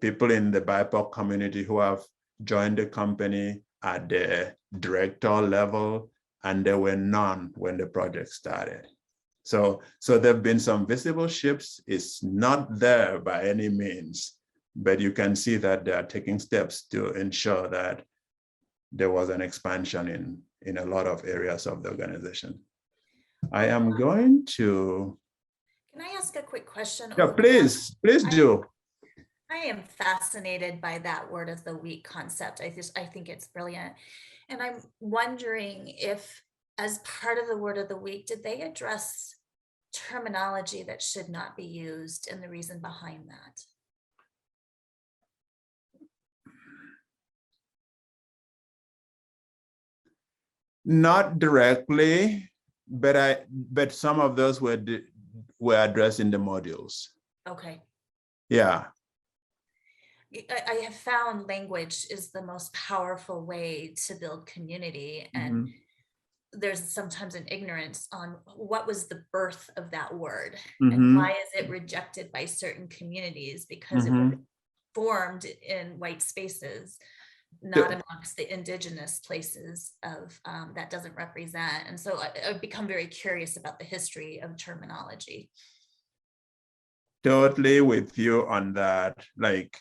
[SPEAKER 2] people in the BIPOC community who have joined the company at the director level, and there were none when the project started. So there have been some visible shifts. It's not there by any means, but you can see that they are taking steps to ensure that there was an expansion in a lot of areas of the organization. I am going to.
[SPEAKER 1] Can I ask a quick question?
[SPEAKER 2] Yeah, please do.
[SPEAKER 1] I am fascinated by that word of the week concept. I think it's brilliant. And I'm wondering if, as part of the word of the week, did they address terminology that should not be used and the reason behind that?
[SPEAKER 2] Not directly, but some of those were addressed in the modules.
[SPEAKER 1] Okay.
[SPEAKER 2] Yeah.
[SPEAKER 1] I have found language is the most powerful way to build community, and there's sometimes an ignorance on what was the birth of that word and why is it rejected by certain communities, because it was formed in white spaces, not amongst the indigenous places of that doesn't represent. And so I've become very curious about the history of terminology.
[SPEAKER 2] Totally with you on that. Like,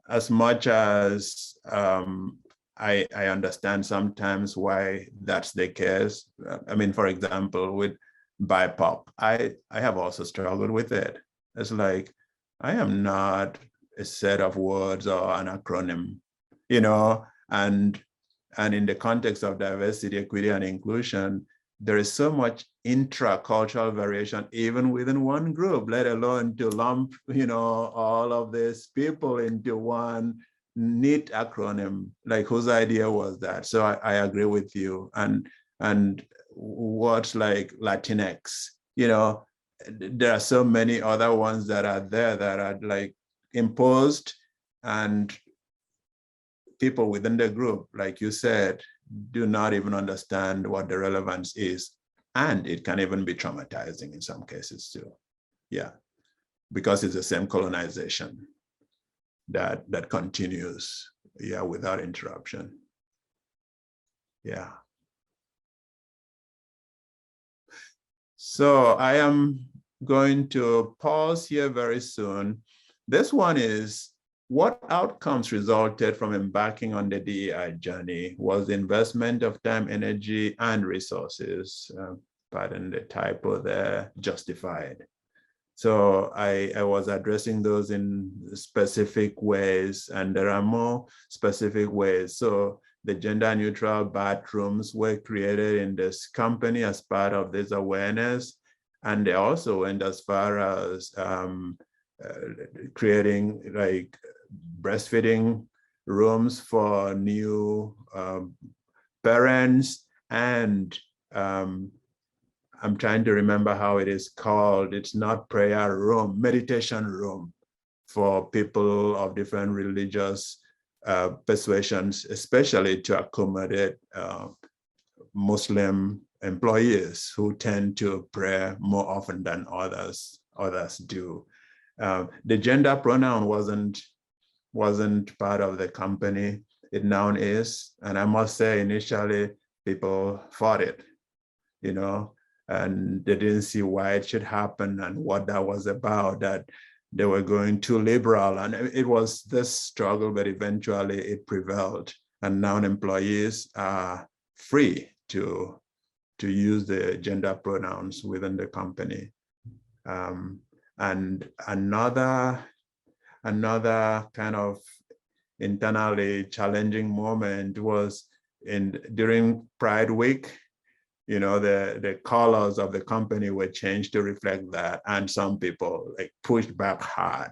[SPEAKER 2] as much as I understand sometimes why that's the case. I mean, for example, with BIPOC, I have also struggled with it. It's like, I am not a set of words or an acronym, you know, and in the context of diversity, equity, and inclusion, there is so much intra-cultural variation, even within one group, let alone to lump, you know, all of these people into one neat acronym. Like, whose idea was that? So I agree with you. And words like Latinx, you know, there are so many other ones that are there that are like imposed, and people within the group, like you said, do not even understand what the relevance is. And it can even be traumatizing in some cases too. Yeah, because it's the same colonization that continues, yeah, without interruption. Yeah. So I am going to pause here very soon. This one is, what outcomes resulted from embarking on the DEI journey? Was the investment of time, energy, and resources, pardon the typo there, justified? So I was addressing those in specific ways, and there are more specific ways. So the gender neutral bathrooms were created in this company as part of this awareness. And they also went as far as creating like breastfeeding rooms for new parents, and I'm trying to remember how it is called. It's not prayer room, meditation room for people of different religious persuasions, especially to accommodate Muslim employees who tend to pray more often than others do. The gender pronoun wasn't part of the company. It now is, and I must say, initially people fought it, you know, and they didn't see why it should happen and what that was about, that they were going too liberal. And it was this struggle, but eventually it prevailed. And now employees are free to use the gender pronouns within the company. And another kind of internally challenging moment was during Pride Week. You know, the colors of the company were changed to reflect that, and some people like pushed back hard,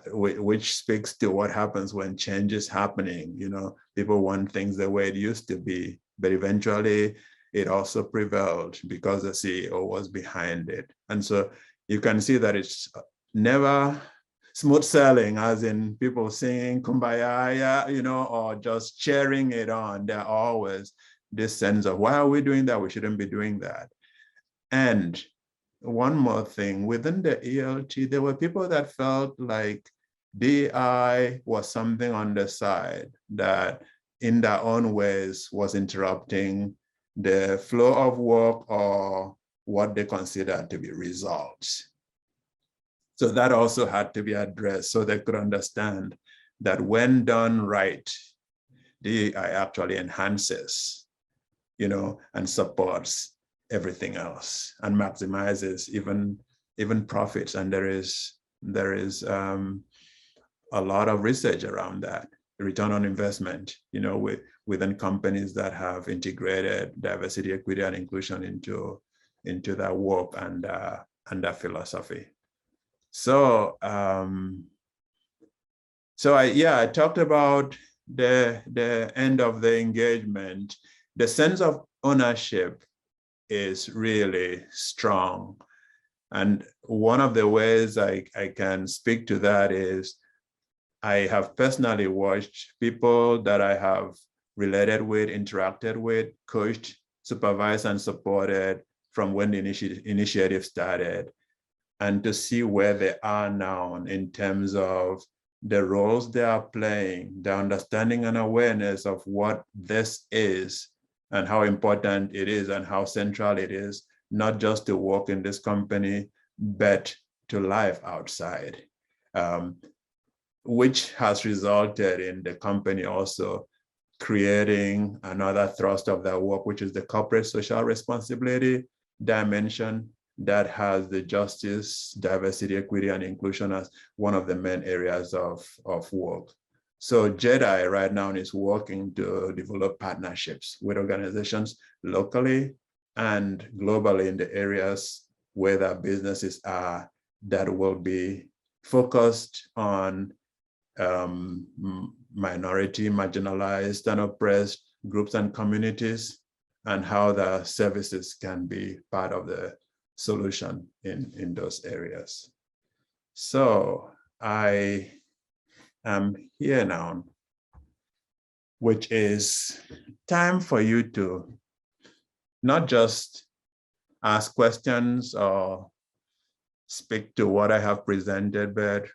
[SPEAKER 2] which speaks to what happens when change is happening. You know, people want things the way it used to be, but eventually it also prevailed because the CEO was behind it. And so you can see that it's never smooth sailing, as in people singing Kumbaya, you know, or just cheering it on. There are always this sense of, why are we doing that? We shouldn't be doing that. And one more thing, within the ELT, there were people that felt like DEI was something on the side that in their own ways was interrupting the flow of work or what they considered to be results. So that also had to be addressed so they could understand that when done right, DEI actually enhances, you know, and supports everything else and maximizes even profits. And there is a lot of research around that, return on investment, you know, within companies that have integrated diversity, equity, and inclusion into their work and their philosophy. So I talked about the end of the engagement. The sense of ownership is really strong. And one of the ways I can speak to that is I have personally watched people that I have related with, interacted with, coached, supervised, and supported from when the initiative started, and to see where they are now in terms of the roles they are playing, the understanding and awareness of what this is and how important it is and how central it is, not just to work in this company, but to life outside, which has resulted in the company also creating another thrust of their work, which is the corporate social responsibility dimension that has the justice, diversity, equity, and inclusion as one of the main areas of work. So JEDI right now is working to develop partnerships with organizations locally and globally in the areas where their businesses are, that will be focused on minority, marginalized, and oppressed groups and communities, and how the services can be part of the solution in those areas. So I am here now, which is time for you to not just ask questions or speak to what I have presented, but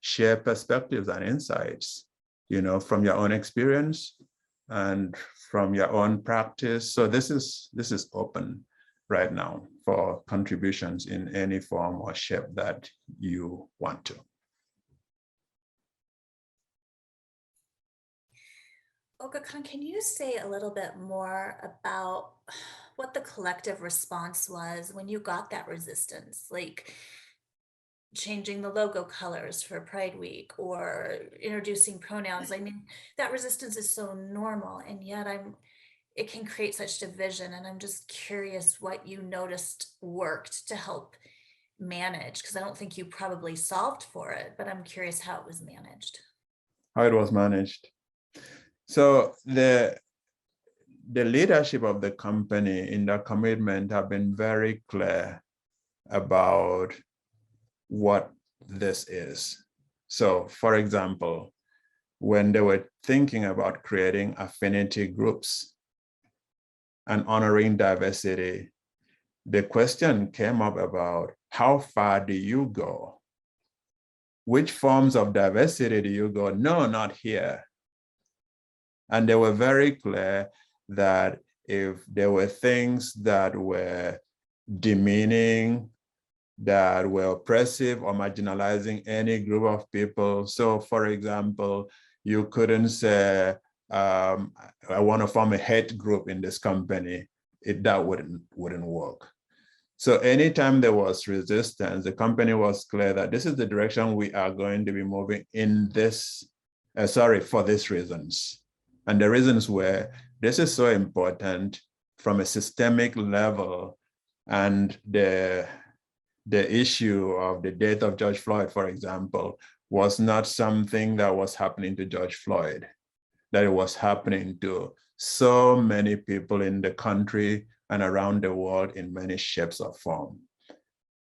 [SPEAKER 2] share perspectives and insights, you know, from your own experience and from your own practice. So this is open right now for contributions in any form or shape that you want to.
[SPEAKER 1] Oka-kan, can you say a little bit more about what the collective response was when you got that resistance, like changing the logo colors for Pride Week or introducing pronouns? I mean, that resistance is so normal, and yet it can create such division. And I'm just curious what you noticed worked to help manage, because I don't think you probably solved for it, but I'm curious how it was managed.
[SPEAKER 2] How it was managed. So the leadership of the company in their commitment have been very clear about what this is. So for example, when they were thinking about creating affinity groups and honoring diversity, the question came up about how far do you go? Which forms of diversity do you go? No, not here. And they were very clear that if there were things that were demeaning, that were oppressive or marginalizing any group of people. So for example, you couldn't say, I want to form a hate group in this company. That wouldn't work. So anytime there was resistance, the company was clear that this is the direction we are going to be moving in this, for these reasons. And the reasons were, this is so important from a systemic level, and the issue of the death of George Floyd, for example, was not something that was happening to George Floyd, that it was happening to so many people in the country and around the world in many shapes or form.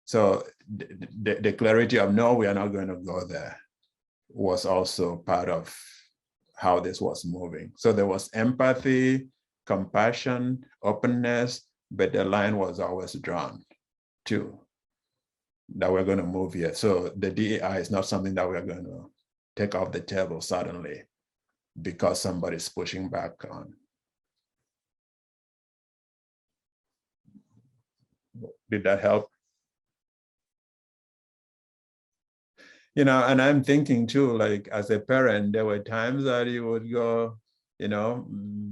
[SPEAKER 2] So the clarity of, no, we are not going to go there, was also part of how this was moving. So there was empathy, compassion, openness, but the line was always drawn too, that we're going to move here. So the DEI is not something that we're going to take off the table suddenly because somebody's pushing back on. Did that help? You know, and I'm thinking too, like as a parent, there were times that you would go, you know,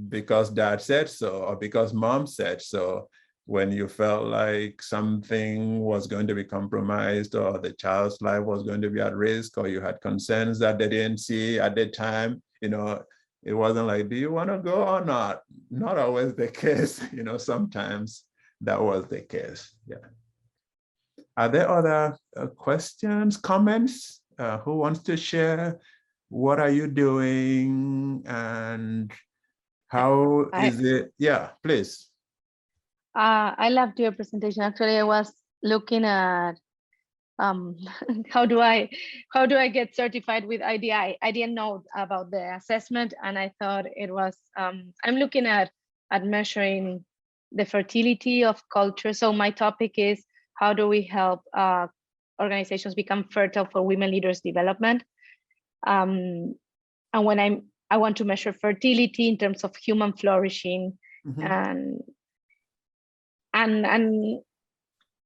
[SPEAKER 2] because dad said so, or because mom said so, when you felt like something was going to be compromised, or the child's life was going to be at risk, or you had concerns that they didn't see at the time, you know, it wasn't like, do you want to go or not? Not always the case, you know, sometimes that was the case, yeah. Are there other questions, comments? Who wants to share? What are you doing and how is it? Yeah, please.
[SPEAKER 4] I loved your presentation. Actually, I was looking at how do I get certified with IDI? I didn't know about the assessment, and I thought it was. I'm looking at measuring the fertility of culture. So my topic is, how do we help organizations become fertile for women leaders development? And when I want to measure fertility in terms of human flourishing, and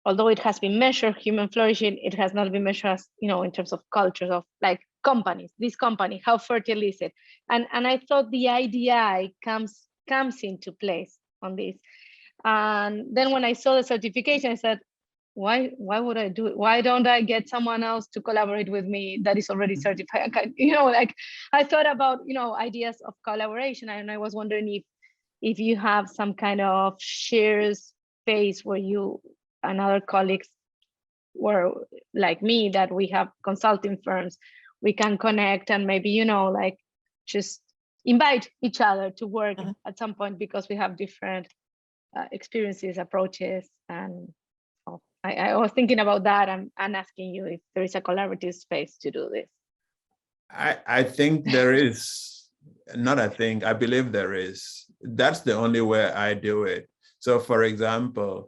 [SPEAKER 4] although it has been measured, human flourishing, it has not been measured as, you know, in terms of cultures of like companies. This company, how fertile is it? And I thought the IDI comes into place on this. And then when I saw the certification, I said, why would I do it? Why don't I get someone else to collaborate with me that is already certified? You know, like I thought about, you know, ideas of collaboration, and I was wondering if you have some kind of shared space where you and other colleagues were like me, that we have consulting firms, we can connect and maybe, you know, like just invite each other to work at some point, because we have different experiences, approaches, and I was thinking about that and asking you if there is a collaborative space to do this.
[SPEAKER 2] I think there is, I believe there is. That's the only way I do it. So for example,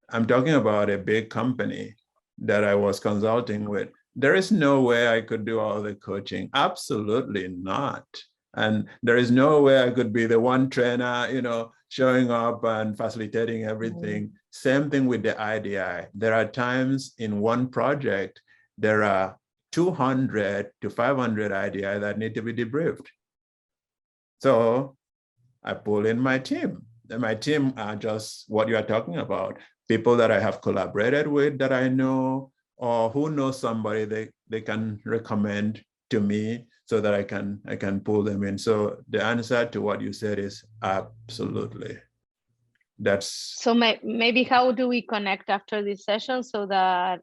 [SPEAKER 2] I'm talking about a big company that I was consulting with. There is no way I could do all the coaching. Absolutely not. And there is no way I could be the one trainer, you know, showing up and facilitating everything. Same thing with the IDI. There are times in one project, there are 200 to 500 IDI that need to be debriefed. So I pull in my team. And my team are just what you are talking about. People that I have collaborated with, that I know, or who knows somebody they can recommend to me, so that I can pull them in. So the answer to what you said is absolutely. That's
[SPEAKER 4] so. Maybe how do we connect after this session, so that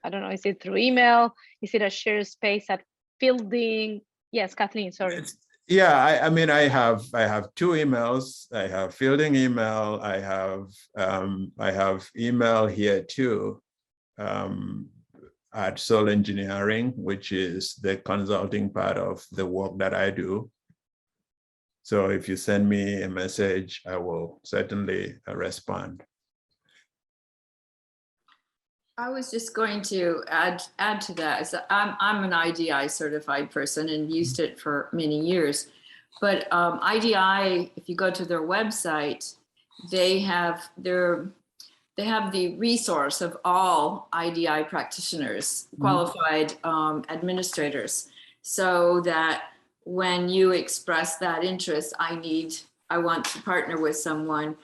[SPEAKER 4] I don't know, is it through email? Is it a shared space at Fielding? Yes, Kathleen, sorry.
[SPEAKER 2] Yeah, I mean, I have 2 emails. I have Fielding email. I have email here too, at Soul Engineering, which is the consulting part of the work that I do. So if you send me a message, I will certainly respond.
[SPEAKER 3] I was just going to add to that. So I'm an IDI certified person and used it for many years. But IDI, if you go to their website, they have they have the resource of all IDI practitioners, qualified administrators, so that when you express that interest, I want to partner with someone,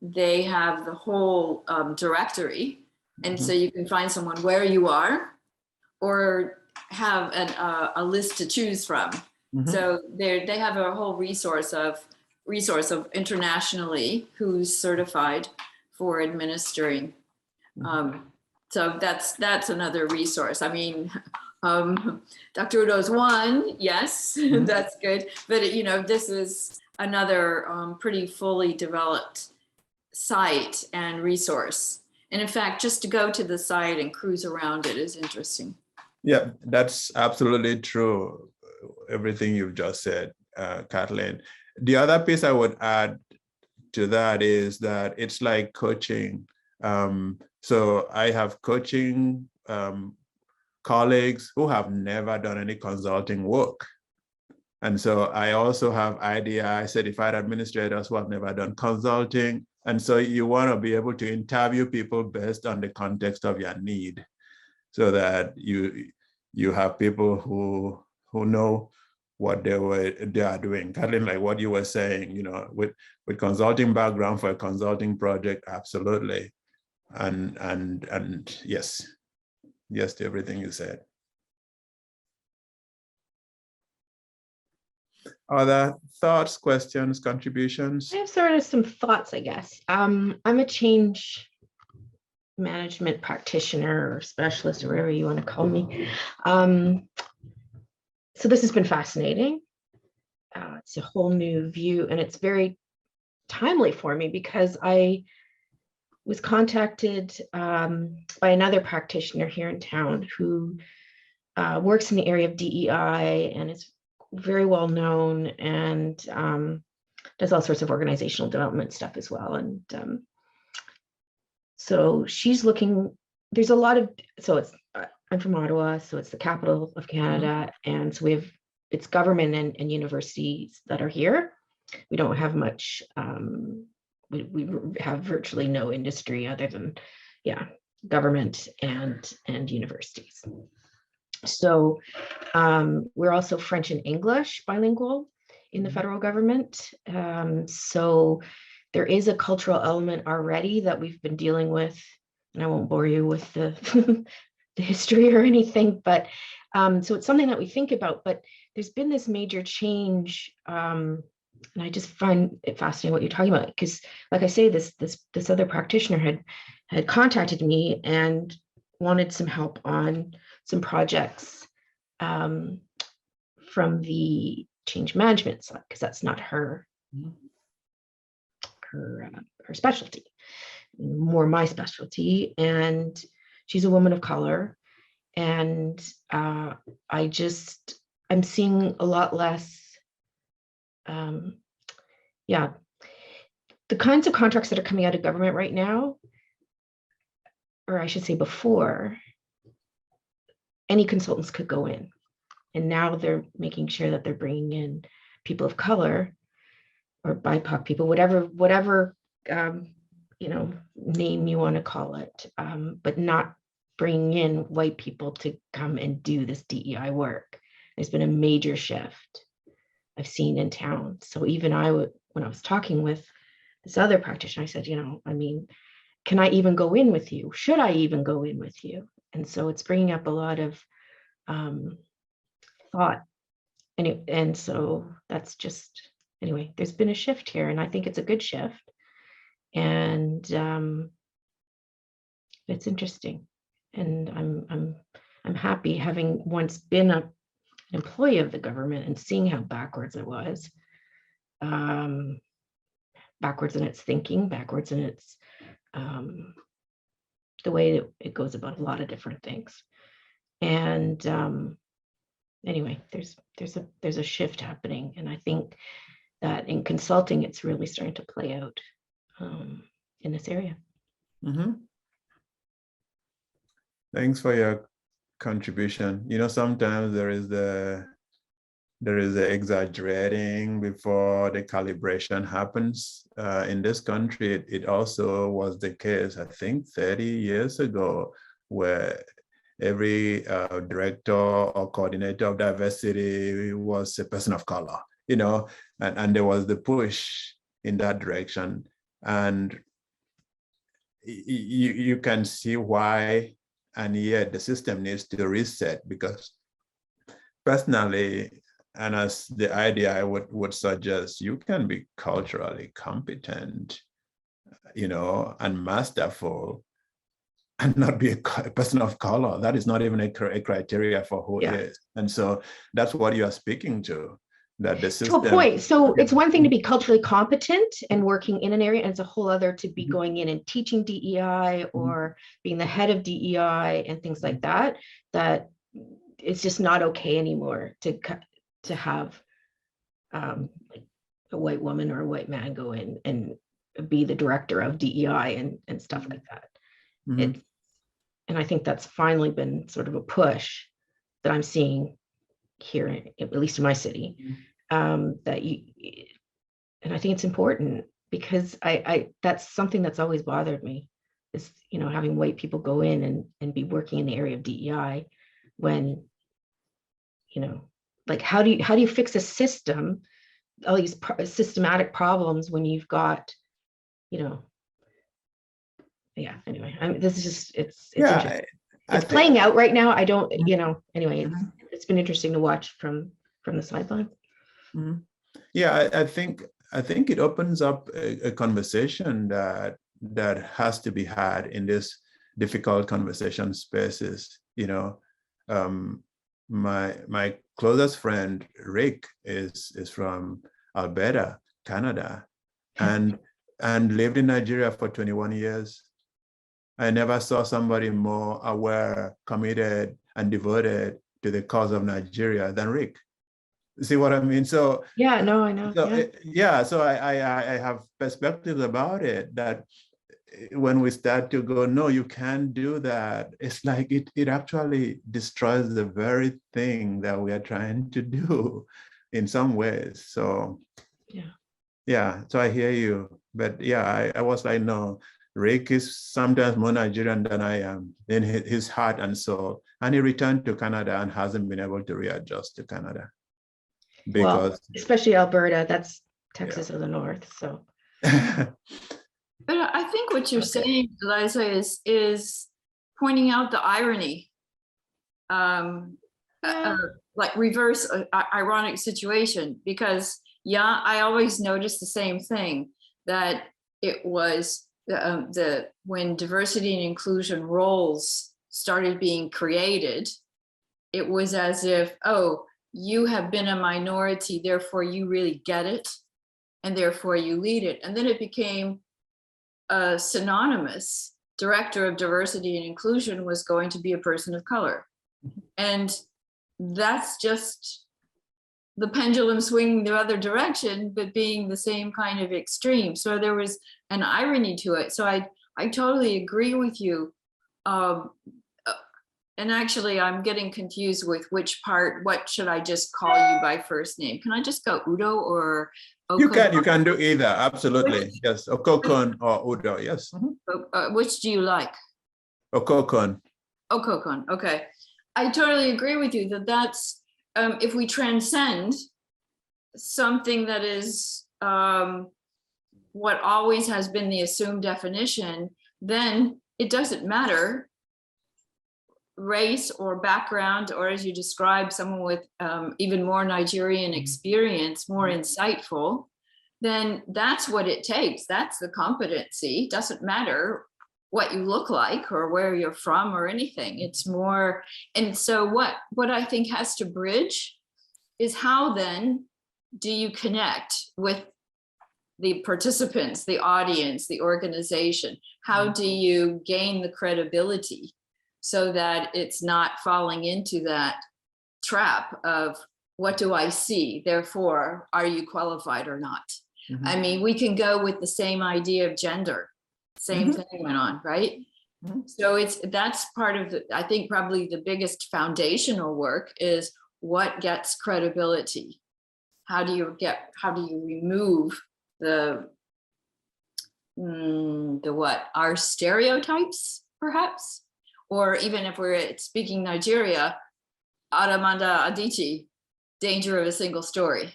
[SPEAKER 3] they have the whole directory. And so you can find someone where you are or have a list to choose from. So they have a whole resource of internationally who's certified for administering. So that's another resource. I mean, Dr. Udo's one, yes, that's good. But you know, this is another pretty fully developed site and resource. And in fact, just to go to the site and cruise around it is interesting.
[SPEAKER 2] Yeah, that's absolutely true. Everything you've just said, Kathleen. The other piece I would add to that is that it's like coaching. So I have coaching colleagues who have never done any consulting work. And so I also have IDI certified administrators who have never done consulting. And so you want to be able to interview people based on the context of your need, so that you have people who know what they are doing. Kathleen, like what you were saying, you know, with consulting background for a consulting project, absolutely. And yes to everything you said. Other thoughts, questions, contributions?
[SPEAKER 5] I have sort of some thoughts, I guess. I'm a change management practitioner or specialist or whatever you want to call me. So this has been fascinating. It's a whole new view, and it's very timely for me because I was contacted by another practitioner here in town who works in the area of DEI and is very well known and does all sorts of organizational development stuff as well. And so she's looking, there's a lot of, so it's, I'm from Ottawa, so it's the capital of Canada. And so it's government and universities that are here. We don't have much, we have virtually no industry other than, government and universities. So we're also French and English bilingual in the federal government. So there is a cultural element already that we've been dealing with, and I won't bore you with the, the history or anything, but so it's something that we think about, but there's been this major change. And I just find it fascinating what you're talking about, because like I say, this other practitioner had contacted me and wanted some help on some projects from the change management side, because that's not her specialty, more my specialty. And she's a woman of color, and I'm seeing a lot less. The kinds of contracts that are coming out of government right now, or I should say before, any consultants could go in. And now they're making sure that they're bringing in people of color or BIPOC people, whatever name you want to call it, but not bringing in white people to come and do this DEI work. There's been a major shift I've seen in town. So even when I was talking with this other practitioner, I said, can I even go in with you? Should I even go in with you? And so it's bringing up a lot of thought. And so that's just, anyway, there's been a shift here, and I think it's a good shift. And it's interesting. And I'm happy, having once been an employee of the government and seeing how backwards it was, backwards in its thinking, backwards in its the way that it goes about a lot of different things. And anyway, there's a shift happening, and I think that in consulting, it's really starting to play out in this area.
[SPEAKER 2] Thanks for your contribution. Sometimes there is the there is a exaggerating before the calibration happens. In this country, it also was the case, I think 30 years ago, where every director or coordinator of diversity was a person of color, and there was the push in that direction. And you can see why, and yet the system needs to reset, because personally, and as the idea I would suggest, you can be culturally competent, and masterful, and not be a person of color. That is not even a criteria for who is. And so that's what you are speaking to, that the system.
[SPEAKER 5] To a point. So it's one thing to be culturally competent and working in an area, and it's a whole other to be going in and teaching DEI or being the head of DEI and things like that, that it's just not okay anymore to have like a white woman or a white man go in and be the director of DEI and stuff like that. And I think that's finally been sort of a push that I'm seeing here, at least in my city, that and I think it's important, because I that's something that's always bothered me, is having white people go in and be working in the area of DEI, when like how do you fix a system, all these systematic problems, when you've got anyway, this is just it's playing out right now. I don't anyway, it's been interesting to watch from the sideline.
[SPEAKER 2] I think it opens up a conversation that has to be had in this difficult conversation spaces. My closest friend Rick is from Alberta, Canada, and lived in Nigeria for 21 years. I never saw somebody more aware, committed, and devoted to the cause of Nigeria than Rick. See what I mean? So
[SPEAKER 5] I know.
[SPEAKER 2] So I have perspectives about it, that when we start to go, no, you can't do that, it's like it actually destroys the very thing that we are trying to do in some ways. So so I hear you, but I was like, no, Rick is sometimes more Nigerian than I am in his heart and soul, and he returned to Canada and hasn't been able to readjust to Canada, because
[SPEAKER 5] especially Alberta, that's Texas of the North. So
[SPEAKER 3] but I think what you're saying, Eliza, is pointing out the irony, like reverse ironic situation, because I always noticed the same thing, that it was when diversity and inclusion roles started being created, it was as if, oh, you have been a minority, therefore you really get it, and therefore you lead it. And then it became synonymous. Director of diversity and inclusion was going to be a person of color. And that's just the pendulum swinging the other direction, but being the same kind of extreme. So there was an irony to it. So I totally agree with you. And actually, I'm getting confused with which part. What should I just call you by first name? Can I just go Udo or Okokon?
[SPEAKER 2] You can do either. Absolutely. Yes. Okokon or Udo. Yes.
[SPEAKER 3] Which do you like?
[SPEAKER 2] Okokon.
[SPEAKER 3] Okokon. Okay. I totally agree with you that's if we transcend something that is what always has been the assumed definition, then it doesn't matter race or background, or as you described, someone with even more Nigerian experience, more insightful, then that's what it takes. That's the competency. Doesn't matter what you look like or where you're from or anything. It's more, and so what I think has to bridge is how then do you connect with the participants, the audience, the organization? How do you gain the credibility so that it's not falling into that trap of what do I see? Therefore, are you qualified or not? I mean, we can go with the same idea of gender. Same thing went on, right? So that's part of the, I think probably the biggest foundational work is what gets credibility? How do you remove the what? Our stereotypes, perhaps? Or even if we're speaking Nigeria, Aramanda Adichie, danger of a single story.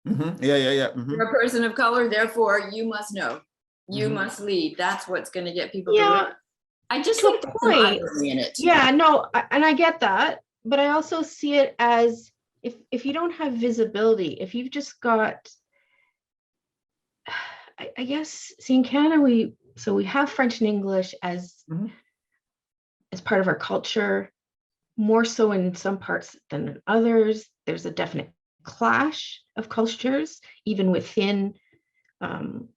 [SPEAKER 2] Yeah.
[SPEAKER 3] You're a person of color, therefore you must know. You must lead. That's what's going to get people to lead. I just think there's some irony in it.
[SPEAKER 5] Yeah, no, and I get that, but I also see it as if you don't have visibility, if you've just got, I guess, see, in Canada, we have French and English as part of our culture, more so in some parts than in others. There's a definite clash of cultures, even within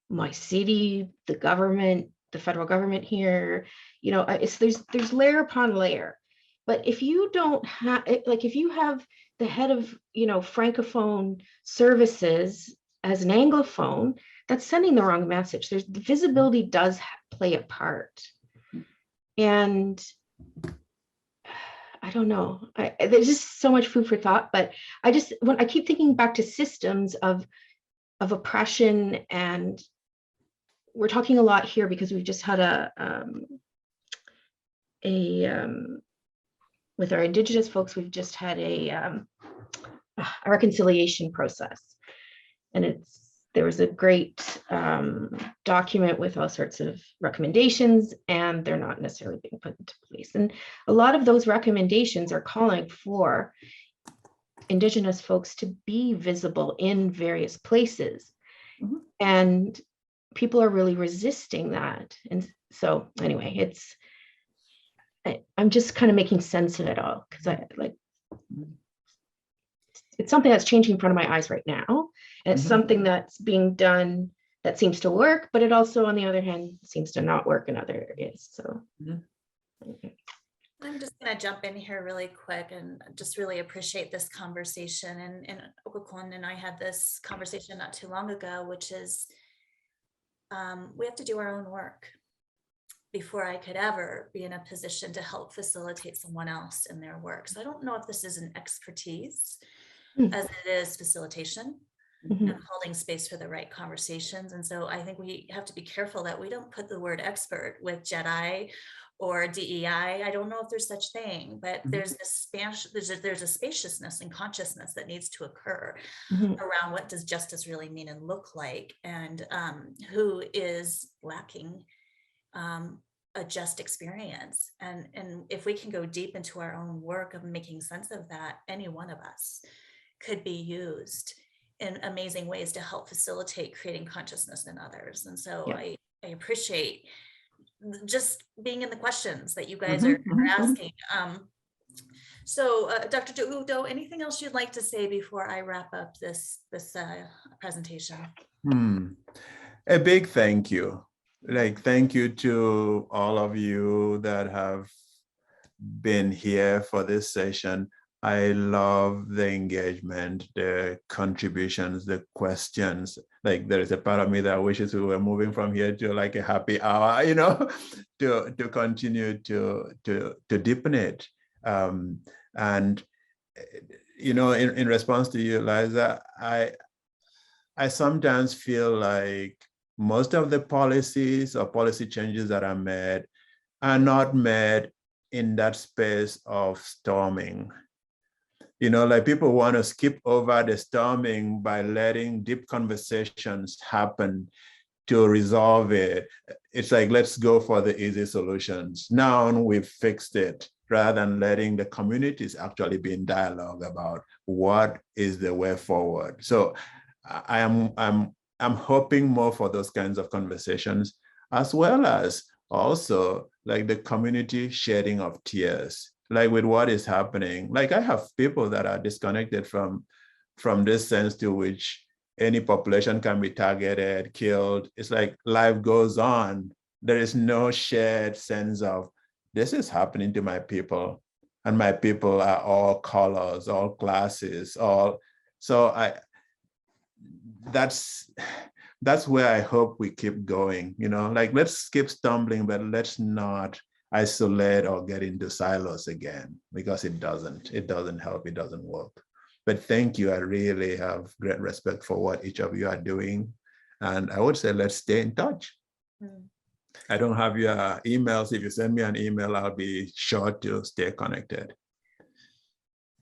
[SPEAKER 5] my city, the government, the federal government here. You know, there's layer upon layer. But if you don't have, like, if you have the head of, you know, Francophone services as an Anglophone, that's sending the wrong message. The visibility does play a part. And I don't know, there's just so much food for thought, but when I keep thinking back to systems of oppression, and we're talking a lot here because we've just had with our Indigenous folks, we've just had a reconciliation process, and there was a great document with all sorts of recommendations, and they're not necessarily being put into place. And a lot of those recommendations are calling for Indigenous folks to be visible in various places. And people are really resisting that. And so anyway, I'm just kind of making sense of it all, because it's something that's changing in front of my eyes right now. And it's something that's being done that seems to work, but it also, on the other hand, seems to not work in other areas. So
[SPEAKER 1] I'm just going to jump in here really quick and just really appreciate this conversation. And Okokon and I had this conversation not too long ago, which is we have to do our own work before I could ever be in a position to help facilitate someone else in their work. So I don't know if this is an expertise as it is facilitation and holding space for the right conversations. And so I think we have to be careful that we don't put the word expert with JEDI or DEI. I don't know if there's such thing, but there's a spaciousness and consciousness that needs to occur around what does justice really mean and look like, and who is lacking a just experience. And if we can go deep into our own work of making sense of that, any one of us could be used in amazing ways to help facilitate creating consciousness in others. And so I appreciate just being in the questions that you guys are asking. So Dr. Udo, anything else you'd like to say before I wrap up this presentation?
[SPEAKER 2] A big thank you. Thank you to all of you that have been here for this session. I love the engagement, the contributions, the questions. There is a part of me that wishes we were moving from here to like a happy hour, you know, to continue to deepen it. And, you know, in response to you, Liza, I sometimes feel like most of the policies or policy changes that are made are not made in that space of storming. You know, like people want to skip over the storming by letting deep conversations happen to resolve it. It's like, let's go for the easy solutions. Now we've fixed it, rather than letting the communities actually be in dialogue about what is the way forward. So I'm hoping more for those kinds of conversations, as well as also like the community shedding of tears. Like with what is happening, like I have people that are disconnected from this sense to which any population can be targeted, killed. It's like life goes on. There is no shared sense of this is happening to my people, and my people are all colors, all classes, all. So that's where I hope we keep going. You know, like let's keep stumbling, but let's not isolate or get into silos again, because it doesn't help, it doesn't work. But thank you. I really have great respect for what each of you are doing. And I would say, let's stay in touch. I don't have your emails. If you send me an email, I'll be sure to stay connected.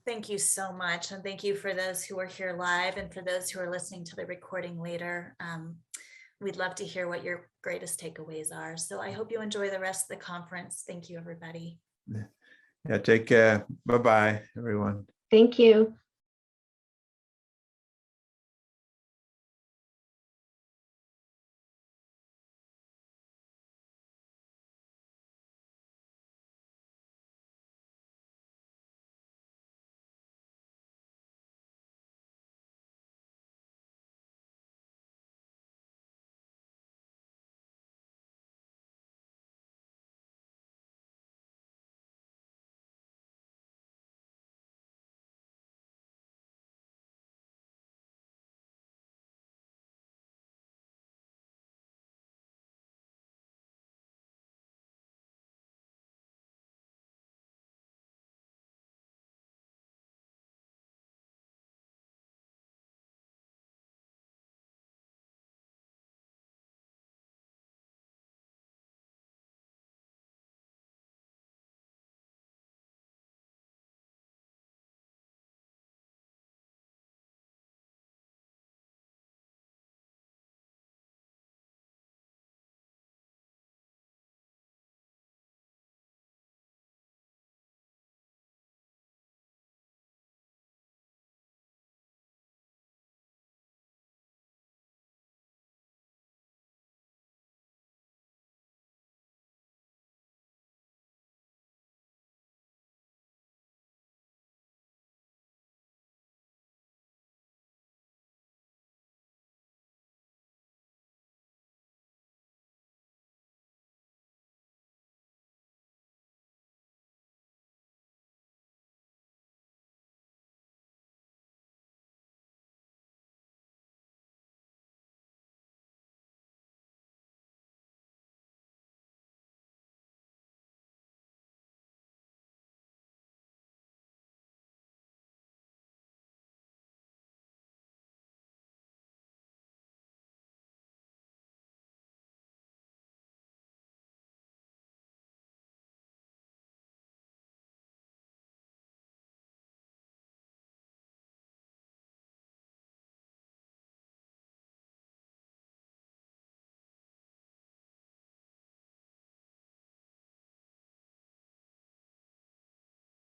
[SPEAKER 1] Thank you so much. And thank you for those who are here live and for those who are listening to the recording later. We'd love to hear what your greatest takeaways are. So I hope you enjoy the rest of the conference. Thank you, everybody.
[SPEAKER 2] Yeah, take care. Bye-bye, everyone.
[SPEAKER 5] Thank you.